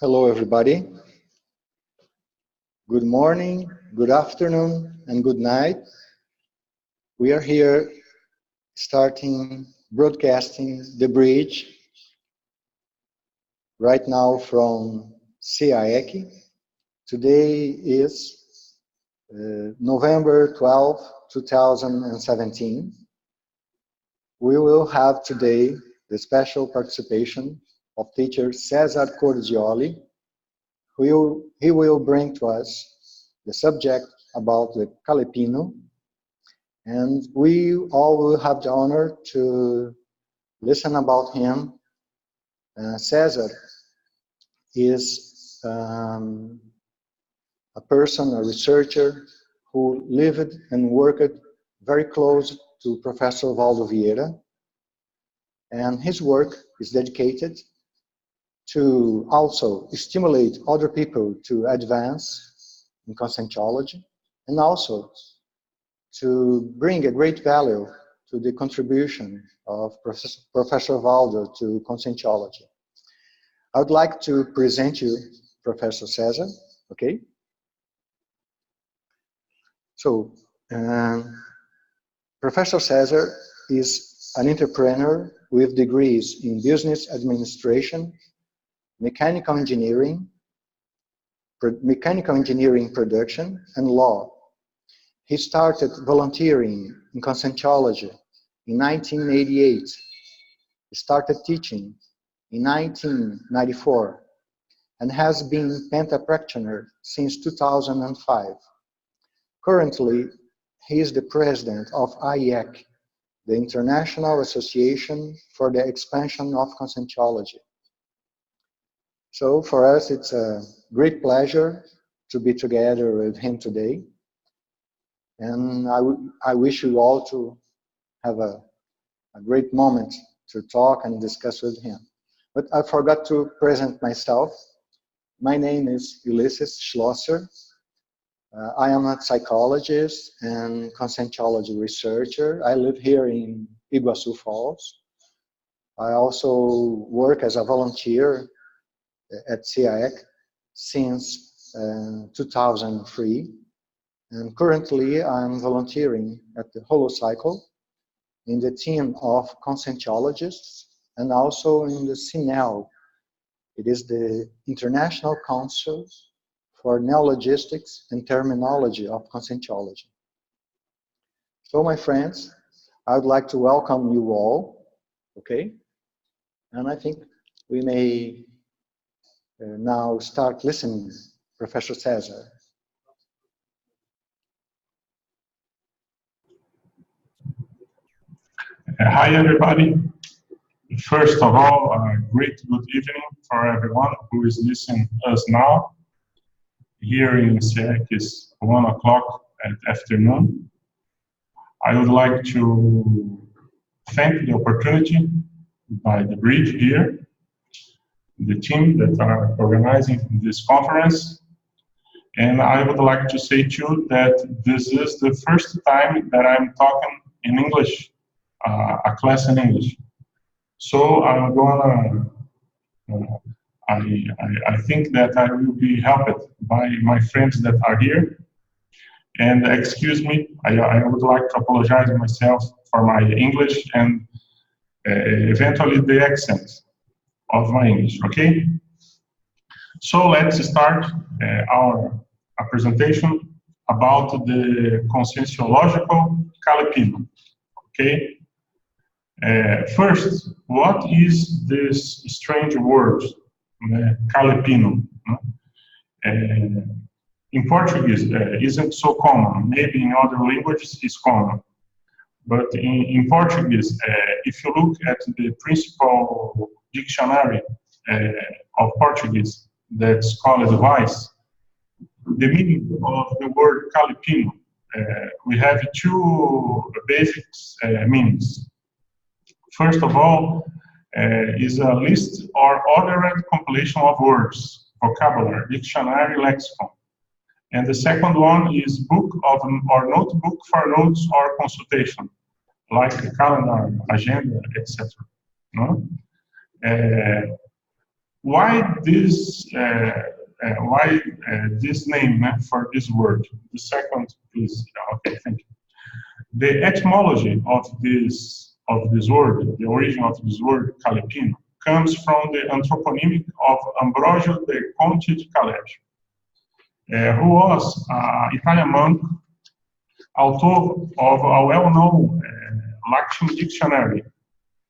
Hello, everybody. Good morning, good afternoon, and good night. We are here broadcasting the bridge right now from CIEC. Today is November 12, 2017. We will have today the special participation of teacher Cesar Cordioli. He will bring to us the subject about the Calepino, and we all will have the honor to listen about him. Cesar is a person, a researcher, who lived and worked very close to Professor Valdo Vieira, and his work is dedicated to also stimulate other people to advance in conscientiology, and also to bring a great value to the contribution of Professor Valdo to conscientiology. I would like to present you Professor Cesar, okay? So, Professor Cesar is an entrepreneur with degrees in business administration, mechanical engineering production, and law. He started volunteering in conscientiology in 1988. He started teaching in 1994 and has been Penta practitioner since 2005. Currently, he is the president of IEC, the International Association for the Expansion of Conscientiology. So for us, it's a great pleasure to be together with him today. And I wish you all to have a great moment to talk and discuss with him. But I forgot to present myself. My name is Ulisses Schlosser. I am a psychologist and conscientiology researcher. I live here in Iguaçu Falls. I also work as a volunteer at CIEC since 2003. And currently, I'm volunteering at the Holocycle in the team of conscientiologists and also in the CNEL. It is the International Council for Neologistics and Terminology of Conscientiology. So, my friends, I would like to welcome you all, okay? And I think we may now start listening, Professor Cesar. Hi, everybody. First of all, a great good evening for everyone who is listening to us now. Here in CIEC is 1 o'clock at afternoon. I would like to thank the opportunity by the bridge here, the team that are organizing this conference. And I would like to say too that this is the first time that I'm talking in English, a class in English. So I'm gonna, I think that I will be helped by my friends that are here. And excuse me, I would like to apologize myself for my English and eventually the accent of my English, okay? So let's start our presentation about the Conscientiological Calepino, okay? First, what is this strange word, Calepino? In Portuguese, isn't so common. Maybe in other languages it's common. But in Portuguese, if you look at the principal dictionary of Portuguese, that's called Vice, the meaning of the word Calepino, we have two basic meanings. First of all, is a list or ordered compilation of words, vocabulary, dictionary, lexicon. And the second one is book of or notebook for notes or consultation, like a calendar, agenda, etc. No? Why this name for this word? The second, please. Okay, thank you. The etymology of this word, the origin of this word, Calepino, comes from the anthroponymic of Ambrogio de Conte de Caleb, who was an Italian monk, author of a well-known Latin dictionary,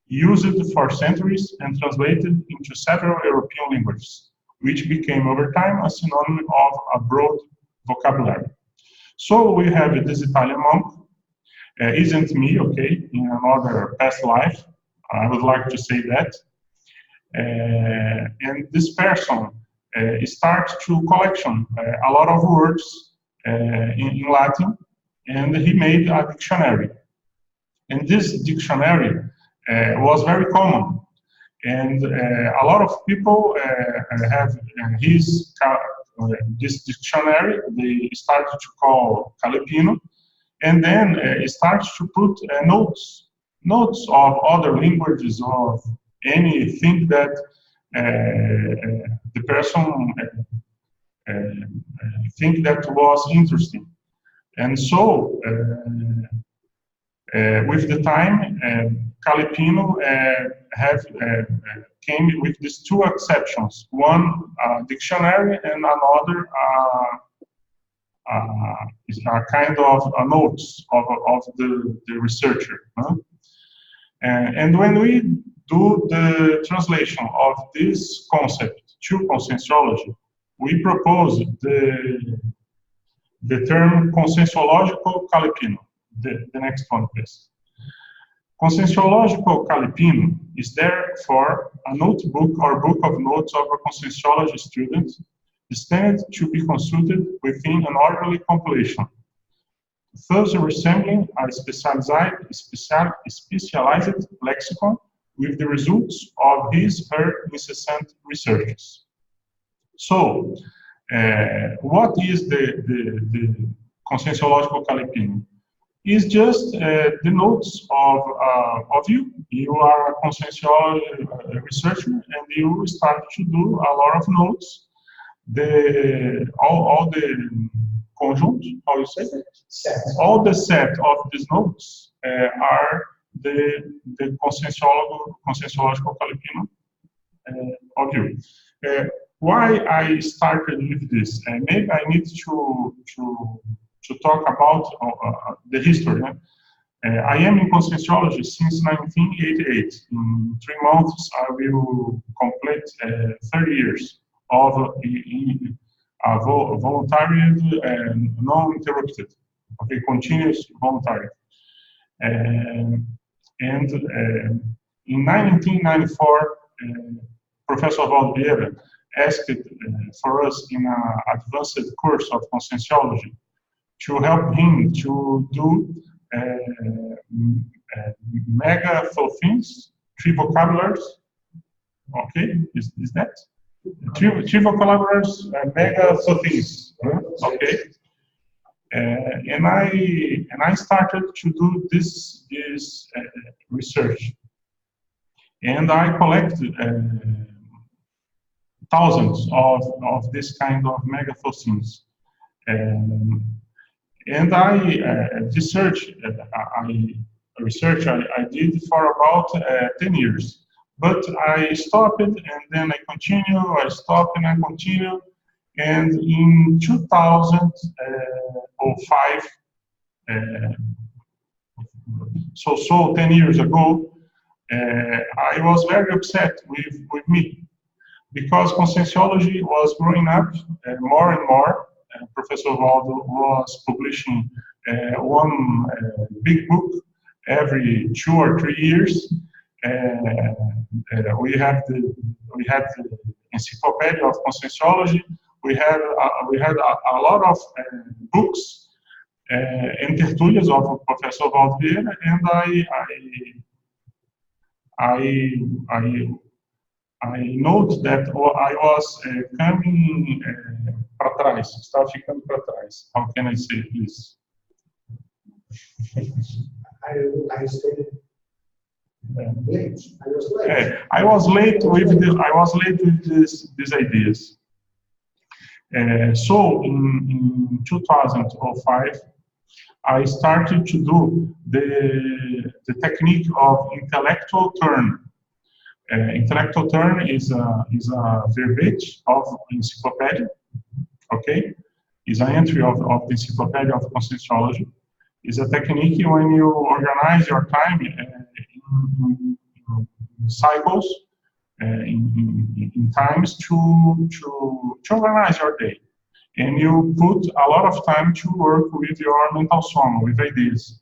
used for centuries and translated into several European languages, which became over time a synonym of a broad vocabulary. So we have this Italian monk, isn't me, okay, in another past life, I would like to say that. And this person starts to collection a lot of words in Latin, and he made a dictionary. And this dictionary was very common, and a lot of people have this dictionary. They started to call Calepino, and then starts to put notes of other languages, of anything that the person think that was interesting. And so, with the time, Calepino came with these two exceptions: one dictionary, and another is a kind of notes of the researcher. And when we do the translation of this concept to conscientiology, we propose the term Conscientiological Calepino. The next one, please. Conscientiological Calepino is therefore a notebook or book of notes of a conscientiology student destined to be consulted within an orderly compilation, thus resembling a specialized lexicon with the results of his/her incessant researches. So, what is the Conscientiological Calepino? Is just the notes of you. You are a conscientiology researcher, and you start to do a lot of notes. All the conjunct, how you say it? All the set of these notes are the Conscientiological Calepino of you. Why I started with this? Maybe I need to talk about the history. I am in conscientiology since 1988. In 3 months, I will complete 30 years of voluntary and non-interrupted, okay, continuous voluntary. And in 1994, Professor Moderator asked for us in an advanced course of conscientiology to help him to do mega things, 3 vocabularies. Okay, is that? 3 vocabularies, mega things. Okay, and I started to do this research, and I collected thousands of this kind of mega things. And I research I did for about 10 years, but I stopped and then I continue, I stop and I continue, and in 2005, so 10 years ago, I was very upset with me, because conscientiology was growing up more and more. Professor Waldo was publishing one big book every 2 or 3 years. We had the Encyclopedia of Conscientiology. We had a lot of books and tertulias of Professor Waldo, and I note that I was coming para trás, estava ficando para trás. How can I say, please? I stated Late. I was late. I was late with these ideas. So in 2005, I started to do the technique of intellectual turn. Intellectual turn is a verbiage of encyclopedia, okay? Is an entry of the Encyclopedia of Conscientiology. Is a technique when you organize your time in cycles, in times to organize your day. And you put a lot of time to work with your mental soma, with ideas.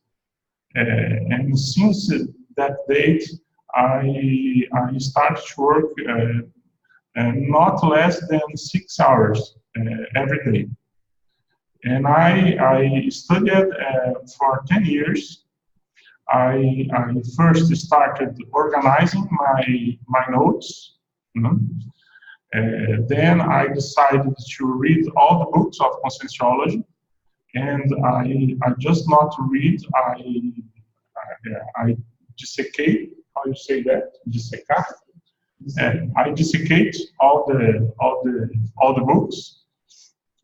And since that date, I started to work not less than 6 hours every day. And I studied for 10 years. I first started organizing my notes. Then I decided to read all the books of Conscientiology, and I just not read. I dissecate. How you say that? Dissecar. I dissecate all the books.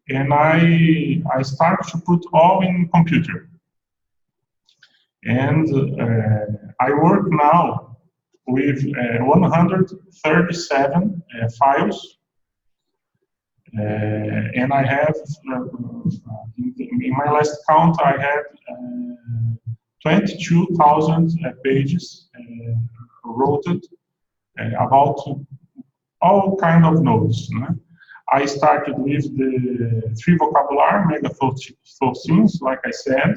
And I start to put all in computer. And I work now with 137 files. And I have, in my last count, I had 22,000 pages wrote about all kind of notes. I started with the 3 vocabulary, megaphotines, like I said,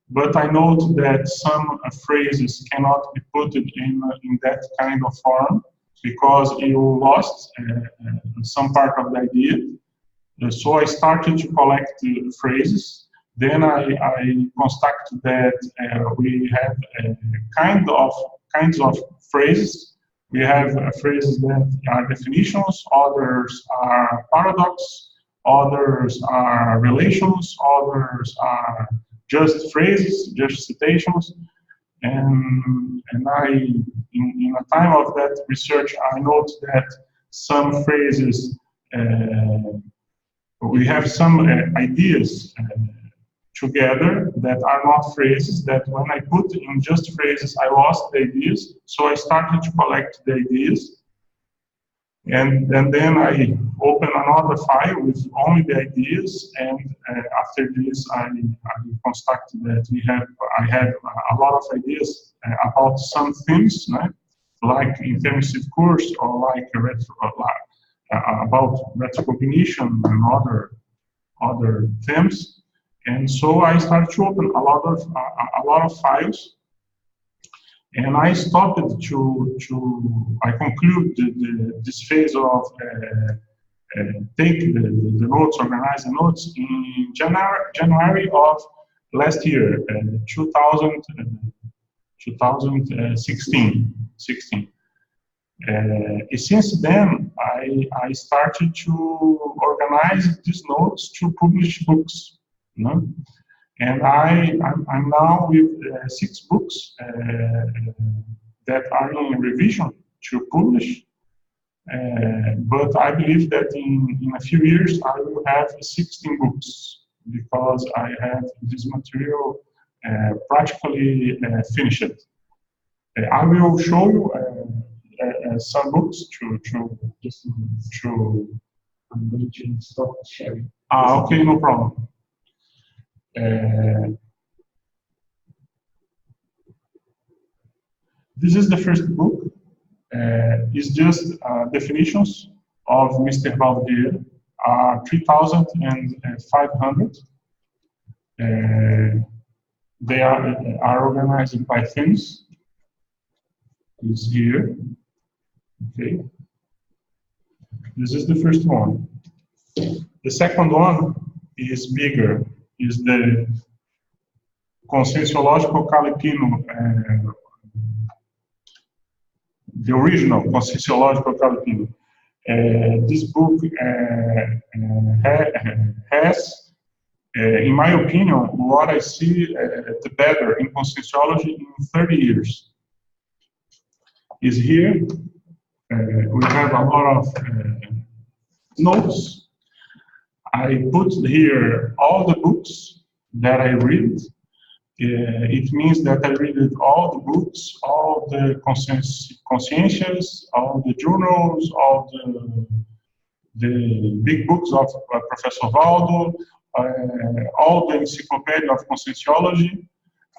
but I note that some phrases cannot be put in that kind of form because you lost some part of the idea. So I started to collect phrases. Then I constructed that we have kinds of phrases. We have phrases that are definitions, others are paradox, others are relations, others are just phrases, just citations. And I, in a time of that research, I note that some phrases, we have some ideas together that are not phrases, that when I put in just phrases, I lost the ideas. So I started to collect the ideas. And then I open another file with only the ideas. And after this, I constructed that I had a lot of ideas about some things, right? Like intensive course or like about retrocognition and other themes. And so I started to open a lot of files, and I stopped I conclude this phase of take the notes, organize the notes in January of last year, 2016. Since then, I started to organize these notes to publish books. And I'm now with 6 books that are in revision to publish. But I believe that in a few years I will have 16 books because I have this material practically finished. I will show you some books to. I'm going to stop sharing. Okay, no problem. This is the first book. It's just definitions of Mr. Valdir, 3,500. They are organized by themes. It's here. Okay. This is the first one. The second one is bigger. Is the Conscientiological Calepino, the original Conscientiological Calepino. This book has, in my opinion, what I see the better in Conscientiology in 30 years. is here. We have a lot of notes. I put here all the books that I read. It means that I read all the books, all the conscientials, all the journals, all the big books of Professor Valdo, all the encyclopedia of Conscientiology.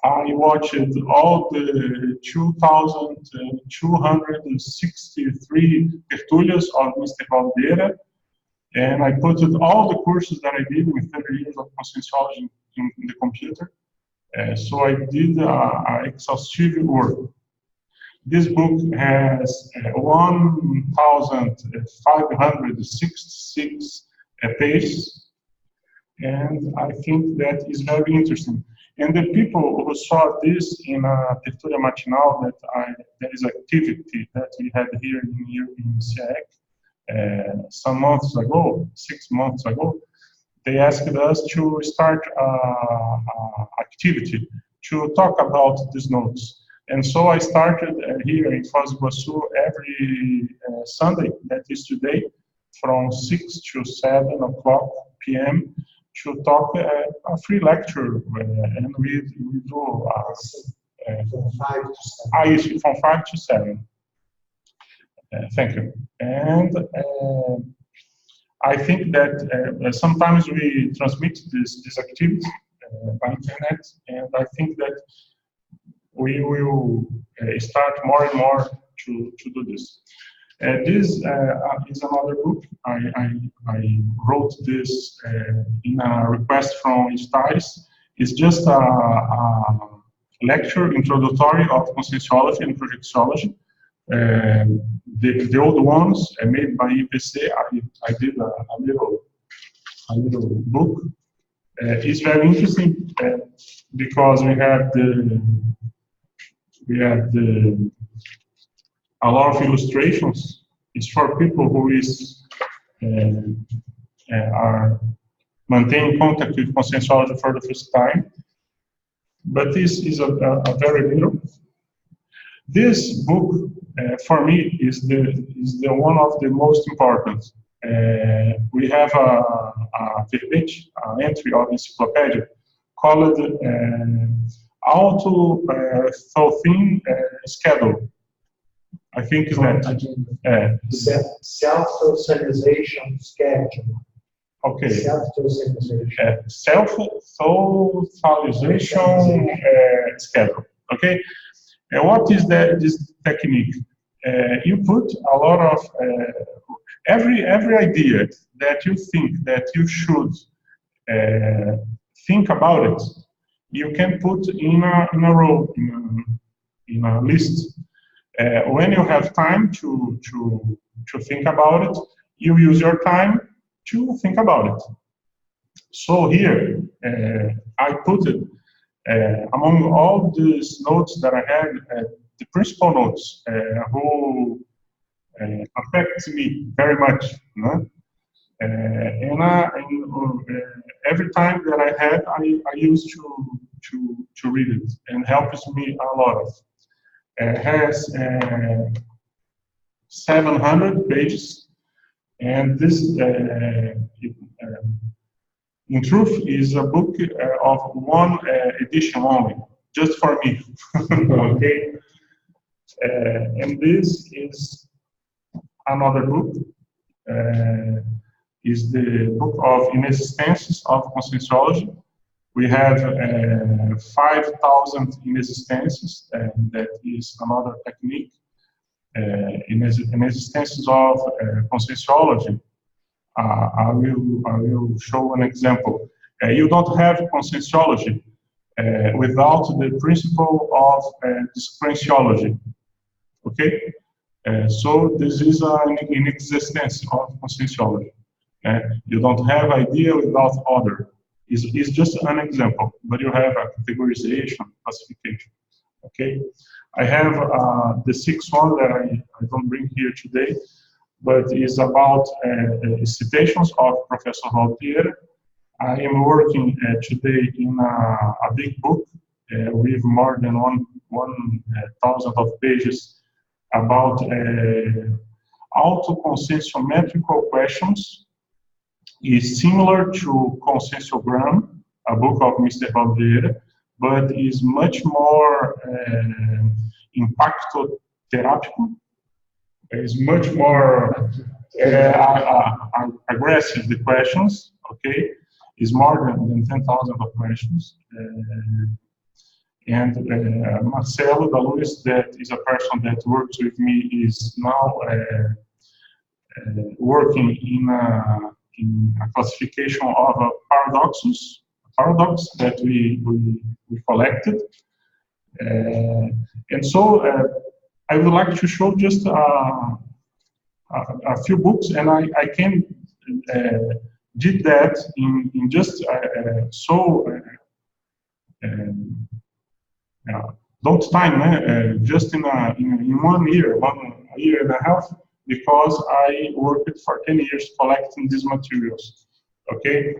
I watched all the 2,263 tertulias of Mr. Valdeira, and I put all the courses that I did with 30 years of Conscientiology in the computer. So I did an exhaustive work. This book has 1,566 pages, and I think that is very interesting. And the people who saw this in a tertulia matinal, there is activity that we had here in CIEC some months ago, 6 months ago, they asked us to start activity to talk about these notes. And so I started here in Foz do Iguaçu every Sunday, that is today, from 6 to 7 o'clock p.m. to talk a free lecture, and we do from 5 to 7. Thank you. And I think that sometimes we transmit this activity by internet, and I think that we will start more and more to do this. This is another book. I wrote this in a request from Ulisses. It's just a lecture introductory of Conscientiology and Projectiology. The old ones made by IPC, I did a little book. It's very interesting because we have a lot of illustrations. It's for people who are maintaining contact with Conscientiology for the first time. But this is a very little. This book, for me, is the one of the most important. We have a page, an entry of encyclopedia called Auto-Thoughting Schedule. I think is that self-socialization schedule. Okay. Self-socialization. Self-socialization schedule. Okay. What is this technique? You put a lot of every idea that you think that you should think about it. You can put in a row, in a list. When you have time to think about it, you use your time to think about it. So here, I put it among all these notes that I had, the principal notes who affect me very much. No? And every time that I had, I used to read it, and helps me a lot. It has 700 pages, and this, in truth, is a book of one edition only, just for me. Okay, and this is another book. Is the book of Inexistences of Conscientiology. We have 5,000 inexistences, and that is another technique. Inexistences of Conscientiology. I will show an example. You don't have Conscientiology without the principle of discretionology. Okay? So this is an inexistence of Conscientiology. You don't have idea without order. It's just an example, but you have a categorization, classification. Okay, I have the sixth one that I don't bring here today, but is about citations of Professor Valdeira. I am working today in a big book with more than 1,000 of pages about auto-conscienciometrical questions. Is similar to Conscienciogram, a book of Mr. Valdeira, but is much more impacto-terápico. Is much more aggressive, the questions, okay? Is more than 10,000 of questions. And Marcelo da Luz, that is a person that works with me, is now working in a classification of paradox that we collected. And so I would like to show just a few books, and I can did that in just don't time, just in 1 year, 1 year and a half, because I worked for 10 years collecting these materials, okay?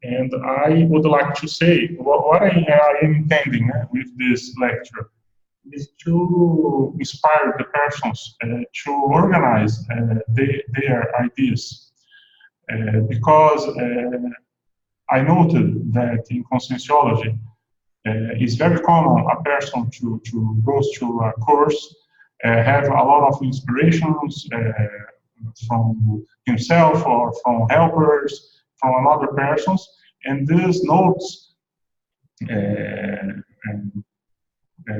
And I would like to say, what I am intending with this lecture is to inspire the persons to organize their ideas, because I noted that in Conscientiology, it's very common a person to go to a course, have a lot of inspirations from himself or from helpers, from other persons, and these notes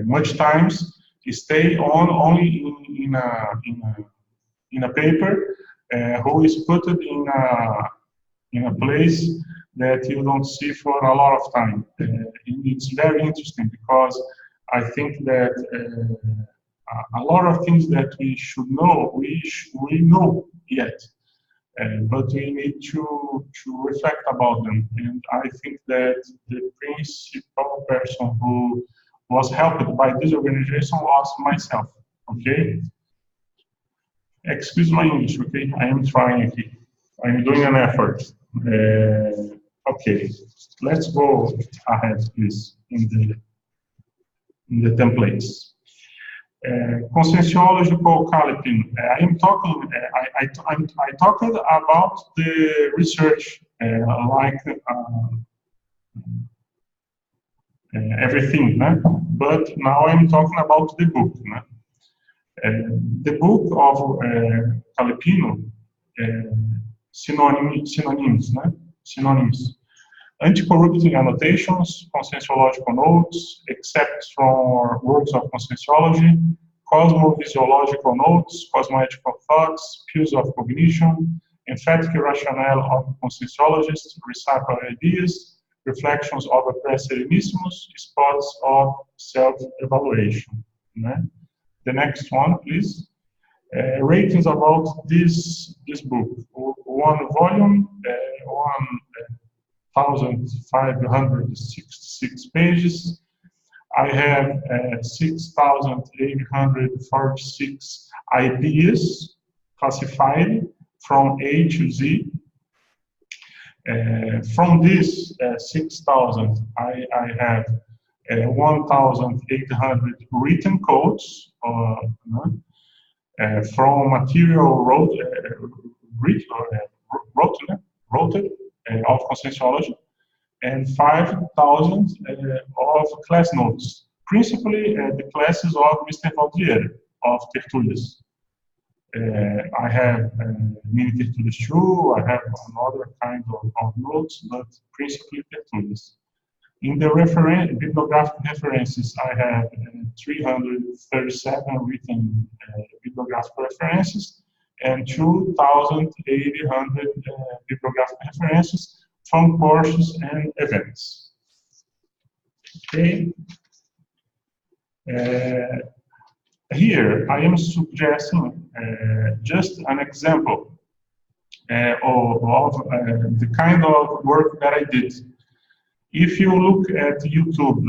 much times stay on only in a paper, who is put in a place that you don't see for a lot of time. It's very interesting because I think that a lot of things that we should know, we know yet, but we need to reflect about them. And I think that the principal person who was helped by this organization was myself, okay? Excuse my English, okay? I am trying here. I'm doing an effort. Okay, let's go ahead, please, in the templates. Conscientiological Calepino. I am talking. I talked about the research, like everything, but now I'm talking about the book. The book of Calepino, synonyms. Anti-corrupting annotations, conscientiological notes, except for works of conscientiology, cosmovisiological notes, cosmoethical thoughts, views of cognition, emphatic rationale of conscientiologists, recycled ideas, reflections of a press serenissimus, spots of self-evaluation. The next one, please. Ratings about this book. 1 volume, 1,566 pages. I have 6,846 ideas classified from A to Z. From this 6,000, I have 1,800 written codes from material wrote of conscientiology, and 5,000 of class notes, principally the classes of Mr. Valdeira of tertulias. I have mini tertulias too, I have another kind of notes, but principally tertulias. In the bibliographic references, I have 337 written bibliographic references and 2,800 bibliographic references from courses and events. Okay. Here, I am suggesting just an example of the kind of work that I did. If you look at YouTube,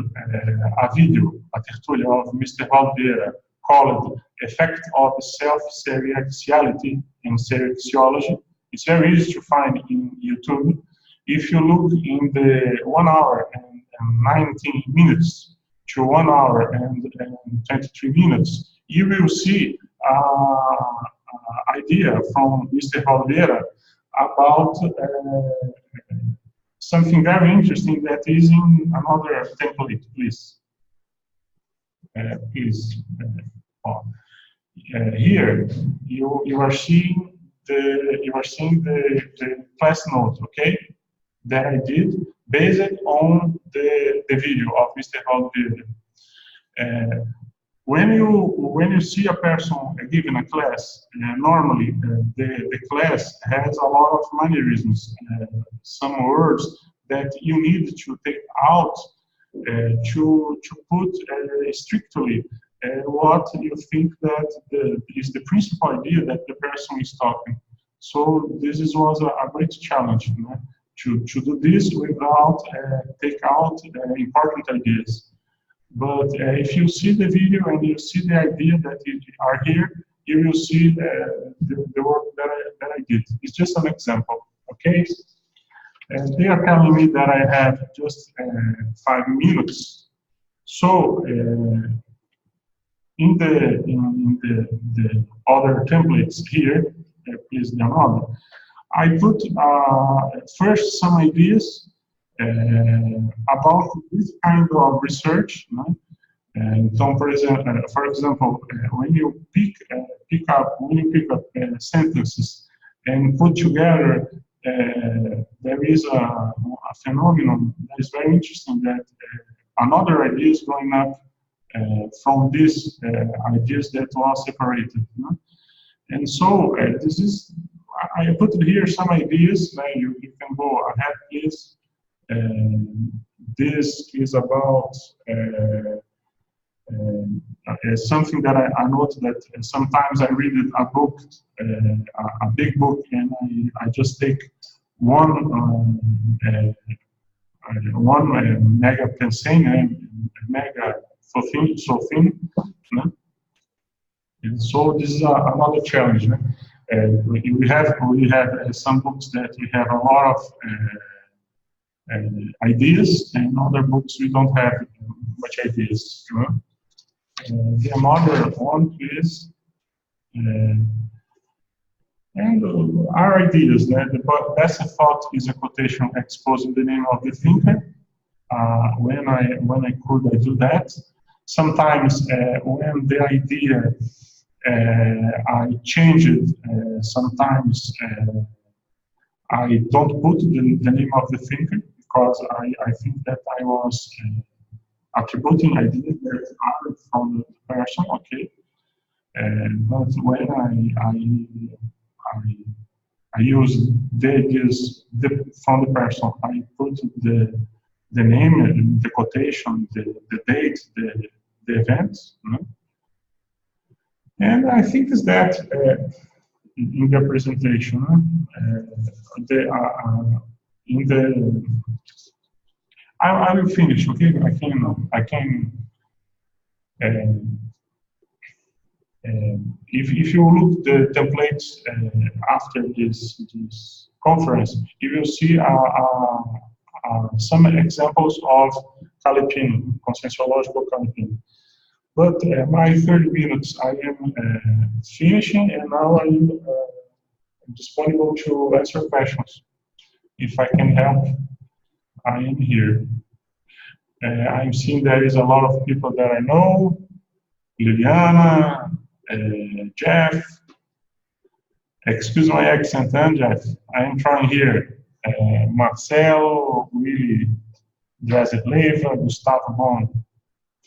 a video, a tertulia of Mr. Valdeira called Effect of Self-Seriaxiality in Seriaxiology, it's very easy to find in YouTube. If you look in the 1 hour and 19 minutes to 1 hour and 23 minutes, you will see idea from Mr. Valdeira about something very interesting that is in another template, please. Here you are seeing the class note, okay, that I did based on the video of Mr. Valdeira. When you see a person giving a class, normally the class has a lot of mannerisms, some words that you need to take out to put strictly what you think that is the principal idea that the person is talking. So this was a great challenge, you know, to do this without take out important ideas. But if you see the video and you see the idea that are here, you will see the work that I did. It's just an example, okay? They are telling me that I have just 5 minutes. So in the other templates here, please download. I put first some ideas about this kind of research. So, for example, when you pick up sentences and put together, there is a phenomenon that is very interesting, that another idea is going up from these ideas that were separated. And so this is, I put here some ideas. You can go ahead, please. This is about something that I noticed that sometimes I read a book, a big book, and I just take one mega pensene and mega so thin. And so this is another challenge. We have some books that we have a lot of ideas, and other books we don't have much ideas. The another one is, and our ideas. The best thought is a quotation exposing the name of the thinker. When I could, I do that. Sometimes when the idea I change it. Sometimes I don't put the name of the thinker, because I think that I was attributing ideas that are from the person, okay? But when I use the ideas from the person, I put the name, the quotation, the date, the event. And I think is that in the presentation, I will finish. Okay, I can. If you look the templates after this conference, you will see some examples of Calepino, Conscientiological Calepino. But my 30 minutes, I am finishing, and now I am disponible to answer questions. If I can help, I am here. I'm seeing there is a lot of people that I know, Liliana, Jeff. Excuse my accent, Jeff. I am trying here. Marcel, Willy, Joseph Leva, Gustavo Bon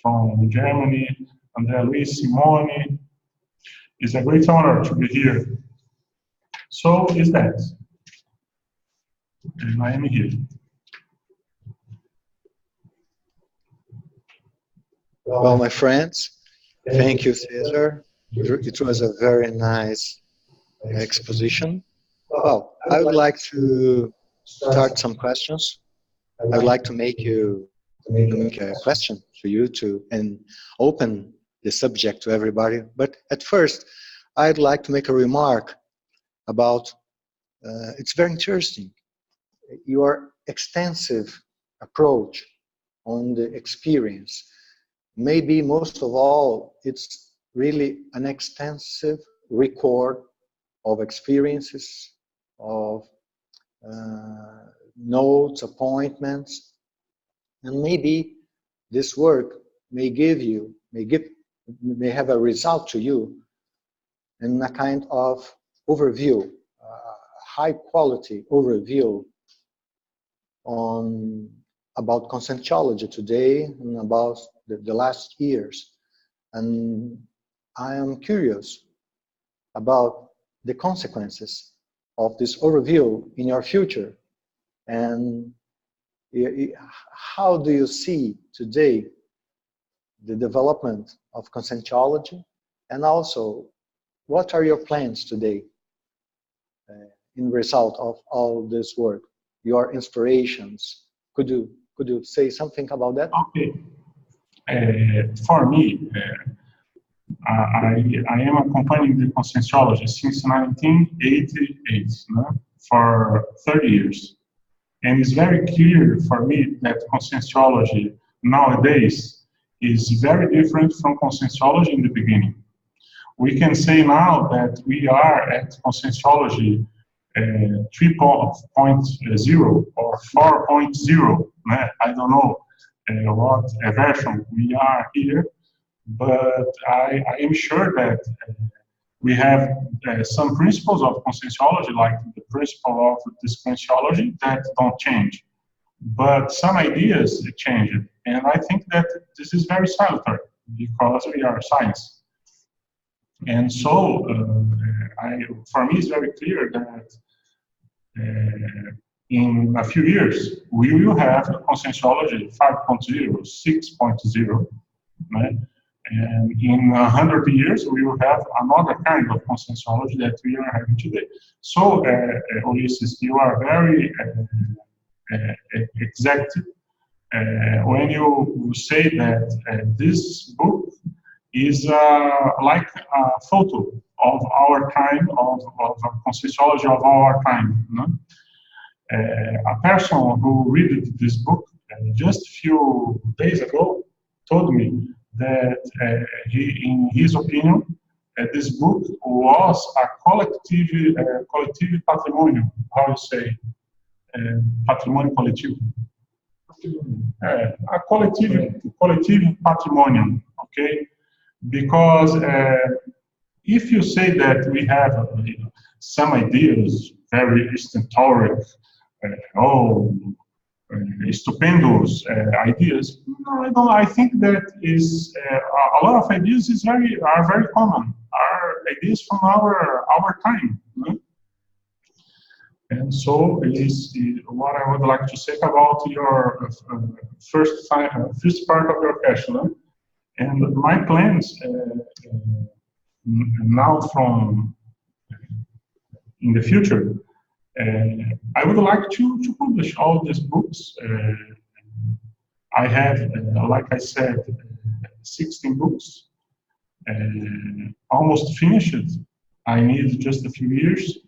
from Germany, Andrea Luis, Simone. It's a great honor to be here. So is that. And I am here. Well, my friends, thank you, Cesar. It was a very nice exposition. Well, I would like to start some questions. I would like to make a question to you and open the subject to everybody. But at first, I'd like to make a remark about, it's very interesting, your extensive approach on the experience. Maybe most of all, it's really an extensive record of experiences, of notes, appointments, and maybe this work may have a result to you in a kind of overview, high quality overview about conscientiology today and about the last years. And I am curious about the consequences of this overview in your future. And how do you see today the development of conscientiology? And also, what are your plans today in result of all this work? Your inspirations? Could you say something about that? Okay. For me, I am accompanying the conscientiology since 1988, for 30 years. And it's very clear for me that conscientiology nowadays is very different from conscientiology in the beginning. We can say now that we are at conscientiology 3.0 or 4.0. I don't know what version we are here, but I am sure that we have some principles of conscientiology, like the principle of conscientiology, that don't change. But some ideas change, and I think that this is very salutary because we are science. And so, for me, it's very clear that in a few years, we will have conscientiology 5.0, 6.0, right? And in 100 years, we will have another kind of conscientiology that we are having today. So, Ulisses, you are very exact when you say that this book is like a photo of our time, of conscientiology of our time. No? A person who read this book just a few days ago told me that in his opinion, this book was a collective patrimônio. How you say? Patrimônio coletivo. A collective patrimônio. Okay. Because if you say that we have some ideas, very stentoric, stupendous ideas, no, I think that is a lot of ideas are very common, are ideas from our time. No? And so is what I would like to say about your first part of your question. No? And my plans now from in the future, I would like to publish all these books. I have, like I said, 16 books, almost finished. I need just a few years.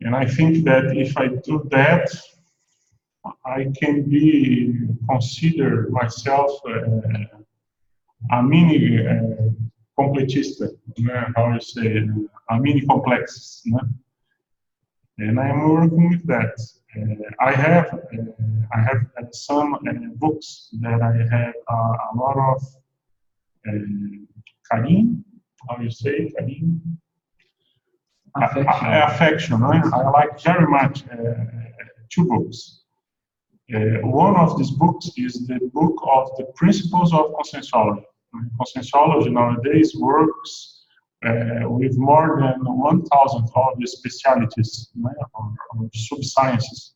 And I think that if I do that, I can consider myself a mini completista, how you say, a mini complex. And I am working with that. I have some books that I have a lot of carinho, how you say, carinho? Affection. Right? I like very much two books. One of these books is the book of the principles of conscientiology. Conscientiology nowadays works with more than 1,000 of the specialties or sub-sciences,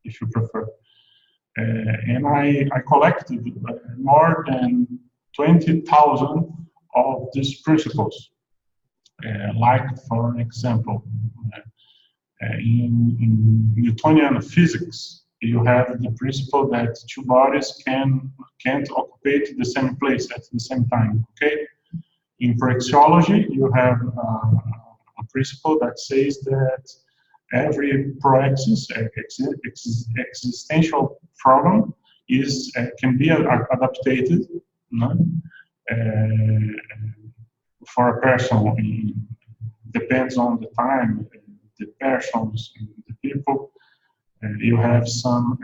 if you prefer. And I collected more than 20,000 of these principles. Like, for example, in Newtonian physics, you have the principle that two bodies can't occupy the same place at the same time. Okay. In praxeology, you have a principle that says that every proaxis, existential problem, can be adapted. No? for a person, depends on the time, the persons, the people. You have some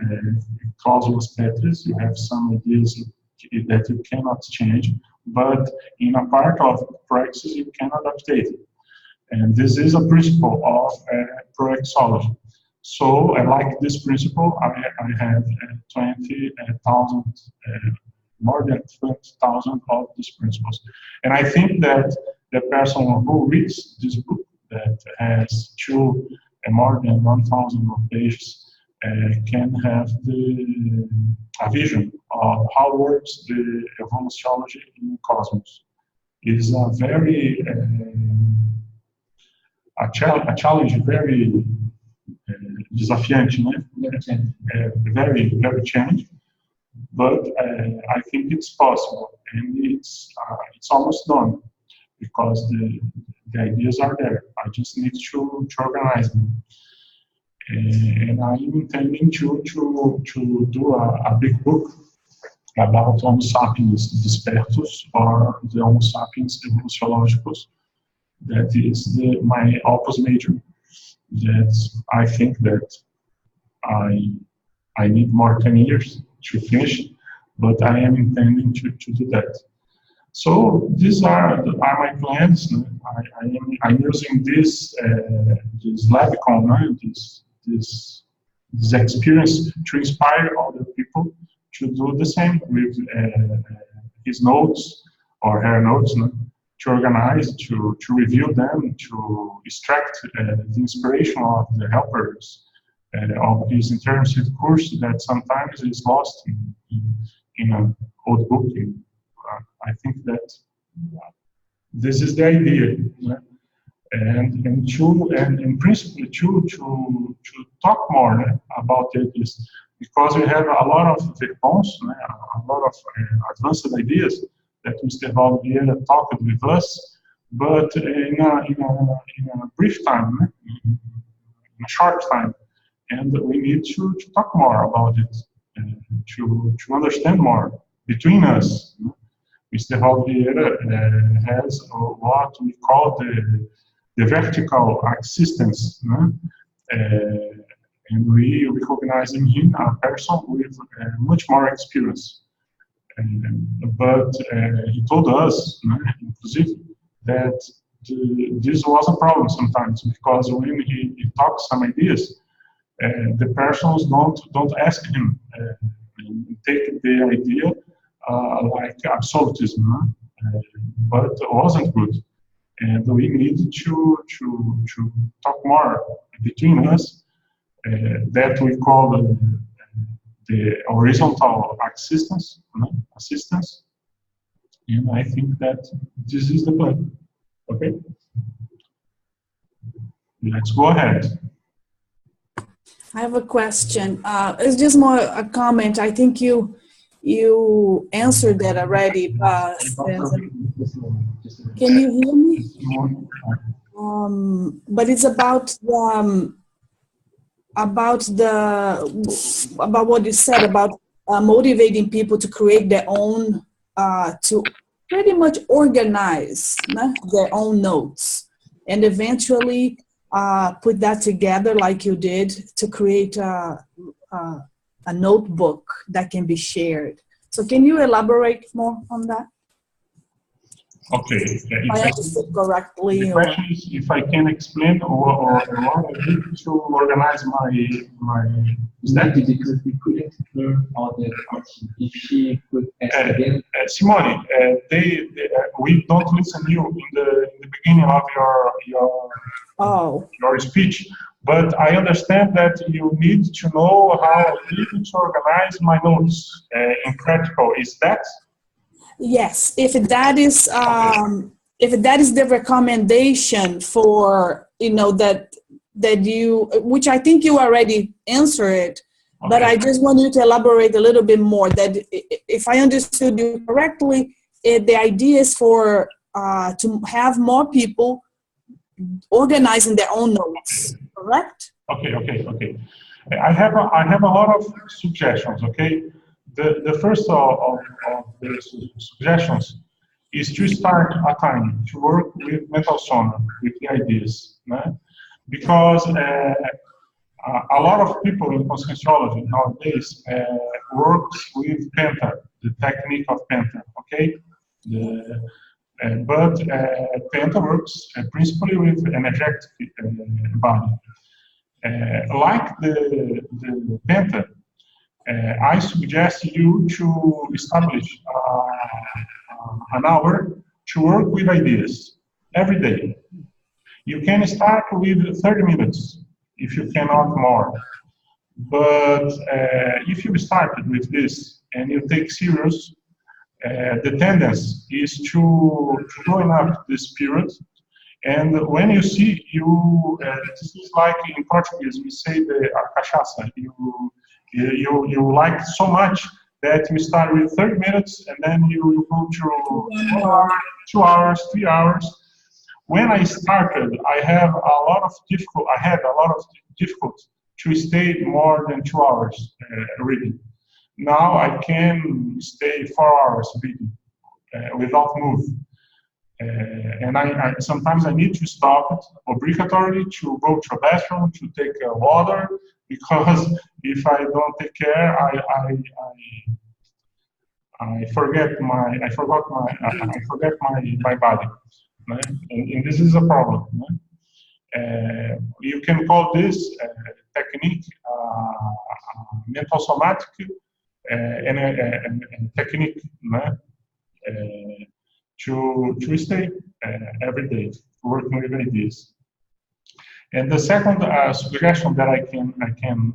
clausulas petris, you have some ideas that you cannot change, but in a part of praxis you can adaptate it. And this is a principle of proexology. So I like this principle. I have 20,000, more than 20,000 of these principles. And I think that the person who reads this book that has more than 1,000 pages can have a vision of how works the evolutionology in cosmos. It is a very a challenge, very desafiante, né? Very, very challenging. But I think it's possible, and it's almost done, because the ideas are there. I just need to organize them. And I'm intending to do a big book about Homo sapiens despertus, or the Homo sapiens evolutionologicus. That is my opus major. That I think that I need more 10 years to finish, but I am intending to do that. So these are my plans. I'm using this Levicon, this experience to inspire other people to do the same with his notes or her notes, to organize, to review them, to extract the inspiration of the helpers of his internship course that sometimes is lost in an old book. I think that this is the idea, and principally to talk more about it, is because we have a lot of response, a lot of advanced ideas that Mr. Vieira talked with us, but in a brief time, in a short time, and we need to talk more about it, to understand more between us. Mr. Vieira has what we call the vertical existence, and we recognize in him a person with much more experience. But he told us, inclusive, that this was a problem sometimes, because when he talks some ideas, the persons don't ask him and take the idea like absolutism, but it wasn't good, and we need to talk more between us. That we call the horizontal assistance, and I think that this is the plan. Okay, let's go ahead. I have a question. It's just more a comment. I think you answered that already. Can you hear me? But it's about what you said about motivating people to create their own, to pretty much organize their own notes, and eventually put that together like you did to create a notebook that can be shared. So can you elaborate more on that? Okay. If I understood correctly. The question is if I can explain or I need to organize my Maybe because we couldn't hear all the question. If she could ask again. Simone, we don't listen to you in the beginning of your speech, but I understand that you need to know how even to organize my notes in practical. Is that? Yes, if that is the recommendation for that you, which I think you already answered, okay. But I just want you to elaborate a little bit more. That if I understood you correctly, the idea is for to have more people organizing their own notes, correct? Okay. I have a lot of suggestions. Okay. The first of the suggestions is to start a time to work with mental sonar, with the ideas. Because a lot of people in conscientiology nowadays works with Penta, the technique of Penta, okay? But Penta works principally with energetic body. Like the Penta, I suggest you to establish an hour to work with ideas every day. You can start with 30 minutes if you cannot more. But if you started with this and you take serious, the tendency is to join up this period. And when you see, this is like in Portuguese, we say the cachaça. You like so much that you start with 30 minutes and then you go to 1 hour, 2 hours, 3 hours. When I started, I had a lot of difficulty to stay more than 2 hours reading. Now I can stay 4 hours reading without move. And sometimes I need to stop it obligatorily to go to a bathroom, to take water, because if I don't take care, I forget my body, right? And this is a problem. Right? You can call this technique mental somatic and technique, right? To stay every day working with ideas. And the second suggestion that I can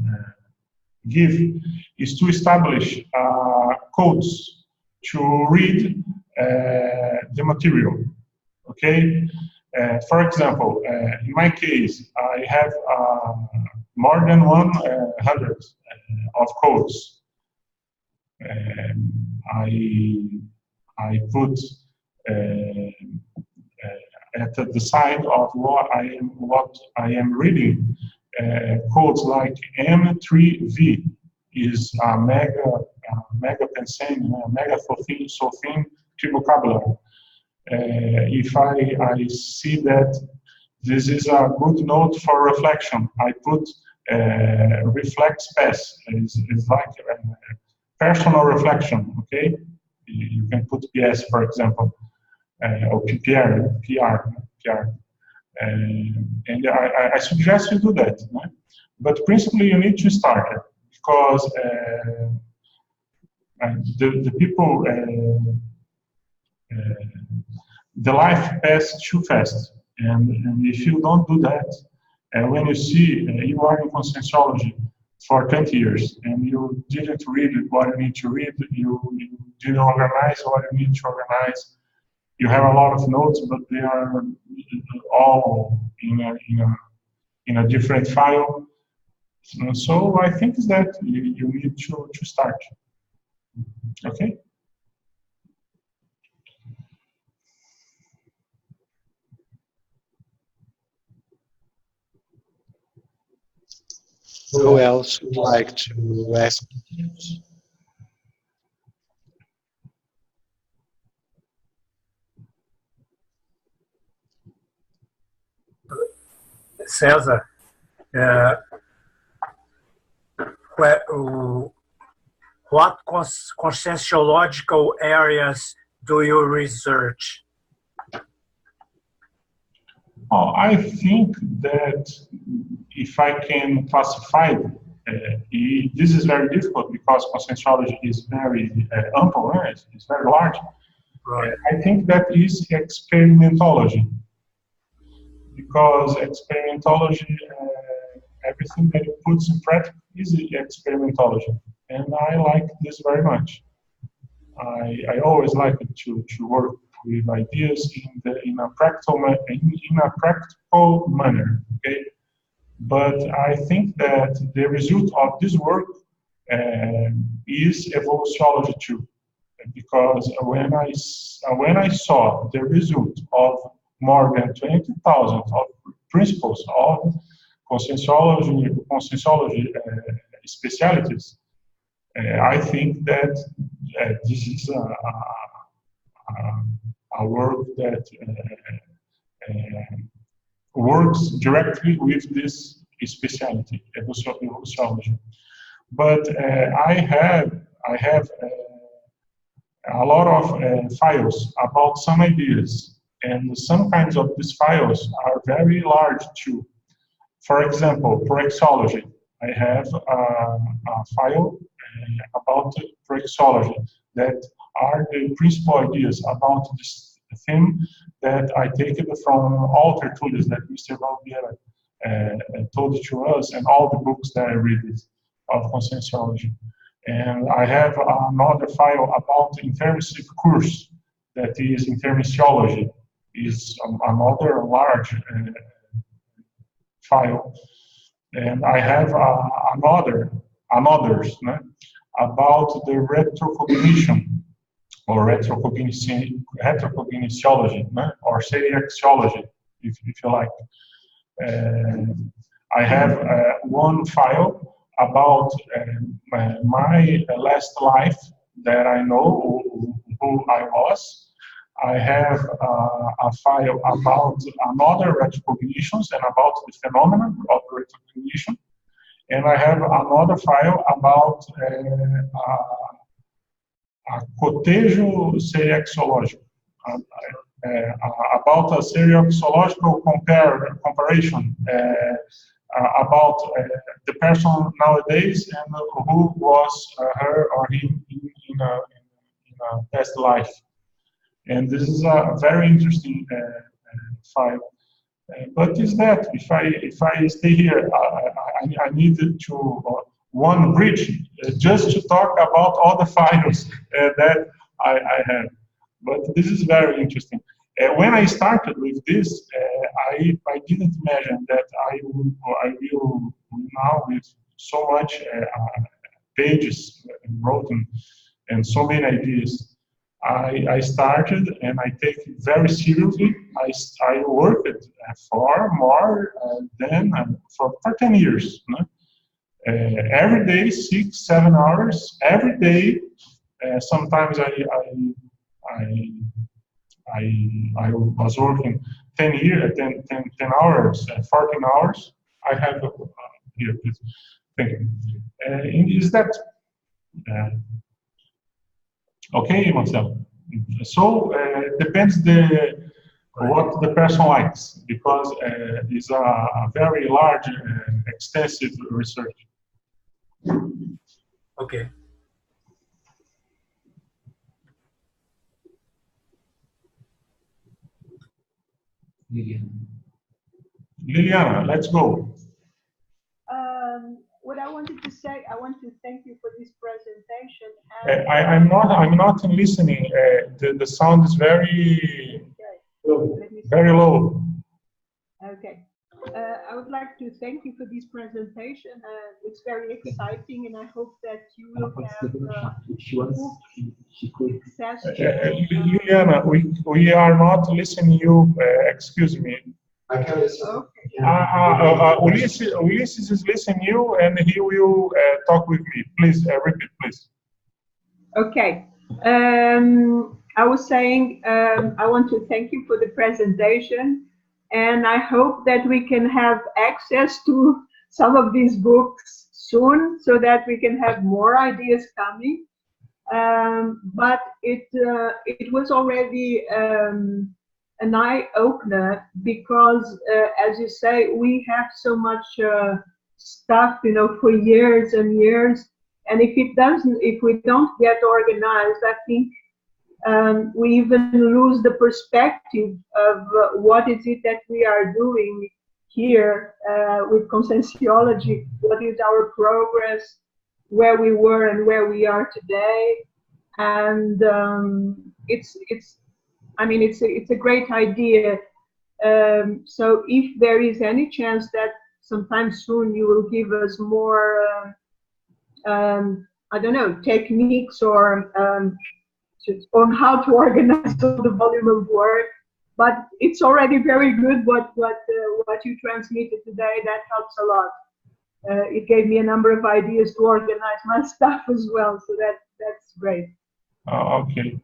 give is to establish codes to read the material. Okay. For example, in my case, I have more than 100 of codes. I put at the side of what I am reading, codes like M3V is a mega pensene, mega sofim vocabulary. If I see that this is a good note for reflection, I put reflex pass. It's like personal reflection. Okay, you can put PS, for example. Or PR. And I suggest you do that. Right? But principally, you need to start it because the people, the life passes too fast. And if you don't do that, when you see you are in conscientiology for 20 years and you didn't read what you need to read, you didn't organize what you need to organize. You have a lot of notes, but they are all in a different file. So I think is that you need to start. Okay. Who else would like to ask? Cesar, what conscientiological areas do you research? Oh, I think that if I can classify, this is very difficult because conscientiology is very ample, right? It's very large. Right. I think that is experimentology. Because experimentology, everything that it puts in practice is experimentology, and I like this very much. I always like to work with ideas in a practical manner. Okay, but I think that the result of this work is evolutionology too, because when I saw the result of more than 20,000 of principles of conscientiology specialties, I think that this is a work that works directly with this specialty, evolutionology. But I have a lot of files about some ideas, and some kinds of these files are very large too. For example, proexology. I have a file about proexology that are the principal ideas about this theme that I take it from all tertulias that Mr. Valgueira told to us, and all the books that I read of Conscientiology. And I have another file about intermissive course, that is intermissiology, is another large file. And I have another's about the retrocognition, or retrocognitiology, or seriaxiology, if you like. I have one file about my last life that I know who I was. I have a file about another retrocognitions and about the phenomenon of retrocognition. And I have another file about a cotejo seriaxiológico, about a seriaxiological comparison about the person nowadays and who was her or him in a past life. And this is a very interesting file. But is that if I stay here, I needed to one bridge just to talk about all the files that I have. But this is very interesting. When I started with this, I didn't imagine that I will now with so much pages written and so many ideas. I started and I take it very seriously. I worked for more than for 10 years. No? Every day, 6-7 hours. Every day. Sometimes I was working 10 hours, 14 hours. I have here. Please. Thank you. Is that? Okay, Marcelo. So depends what the person likes, because it's a very large, extensive research. Okay. Liliana, let's go. What I wanted to say, I want to thank you for this presentation. I'm not listening. The sound is very low. Okay. I would like to thank you for this presentation. It's very exciting, and I hope that you will have access to Liliana, we are not listening you. Excuse me. I can listen. Okay. Ulisses is listening you, and he will talk with me. Please repeat, please. Okay. I was saying I want to thank you for the presentation, and I hope that we can have access to some of these books soon, so that we can have more ideas coming. But it was already an eye-opener, because as you say, we have so much stuff, for years and years, and if we don't get organized, I think we even lose the perspective of what is it that we are doing here with Conscientiology, what is our progress, where we were and where we are today. And it's a great idea. So if there is any chance that sometime soon you will give us more, I don't know, techniques or on how to organize the volume of work. But it's already very good what you transmitted today. That helps a lot. It gave me a number of ideas to organize my stuff as well. So that's great. Okay.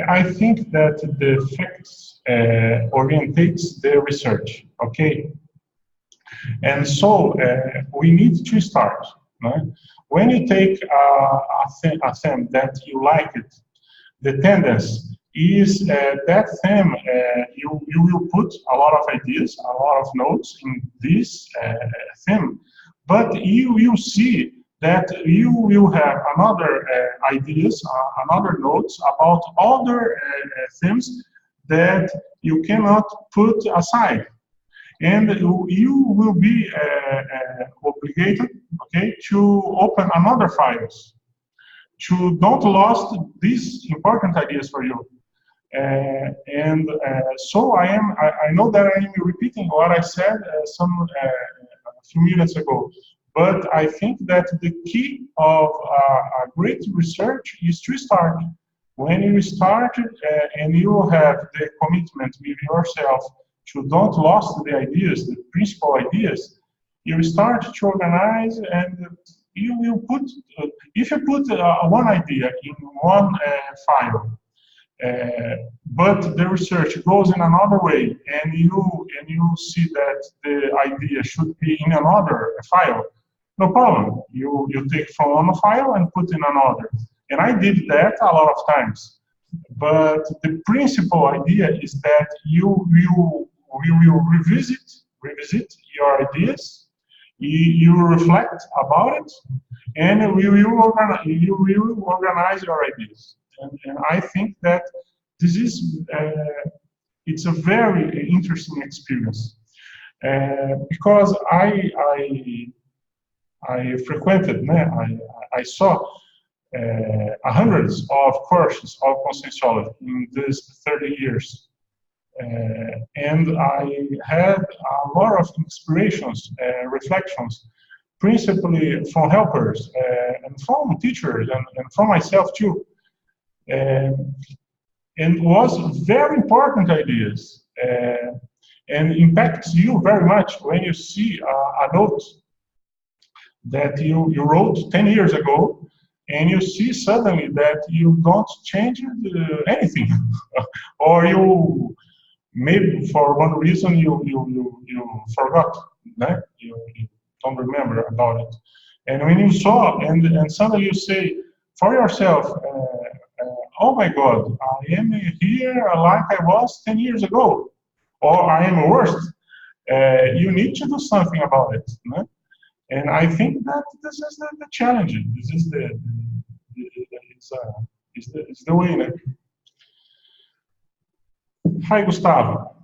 I think that the facts orientates the research, okay? And so we need to start. Right? When you take a theme that you like it, the tendency is that theme, you will put a lot of ideas, a lot of notes in this theme, but you will see that you will have another ideas, another notes about other themes that you cannot put aside. And you will be obligated, okay, to open another files, to don't lost these important ideas for you. So I know that I am repeating what I said a few minutes ago, but I think that the key of a great research is to start. When you start and you have the commitment with yourself to don't lose the ideas, the principal ideas, you start to organize, and you will put, if you put one idea in one file, but the research goes in another way, and you see that the idea should be in another file, no problem. You take from one file and put in another. And I did that a lot of times. But the principal idea is that you will revisit your ideas, you reflect about it, and you will organize your ideas. And I think that this is it's a very interesting experience because I frequented, I saw hundreds of courses of conscientiology in these 30 years. And I had a lot of inspirations, reflections, principally from helpers and from teachers and from myself too. And was very important ideas and impacts you very much when you see a note that you wrote 10 years ago, and you see suddenly that you don't change anything, or you maybe for one reason you forgot, right? You don't remember about it. And when you saw and suddenly you say for yourself, oh my God, I am here like I was 10 years ago, or I am worse. You need to do something about it. Right? And I think that this is the challenge. This is it's the way. Né? Hi, Gustavo.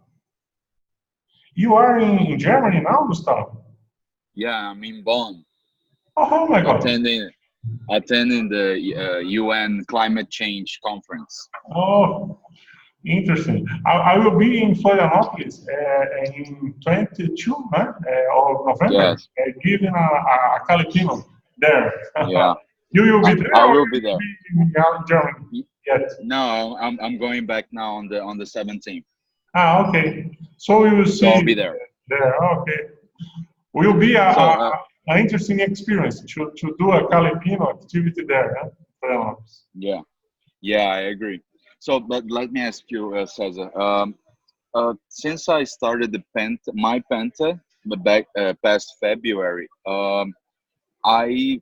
You are in Germany now, Gustavo? Yeah, I'm in Bonn. Oh my God. Attending the UN climate change conference. Oh, interesting. I will be in Florianopolis in 22 of November, yes. Giving a Calepino there. Yeah. You will be there? I will be there. In Germany yet? No, I'm going back now on the 17th. Ah, okay. So we will see. So I'll be there. Okay. Will be an interesting experience to do a Calepino activity there. Yeah, I agree. So, but let me ask you, Cesar. Since I started my Penta back past February, I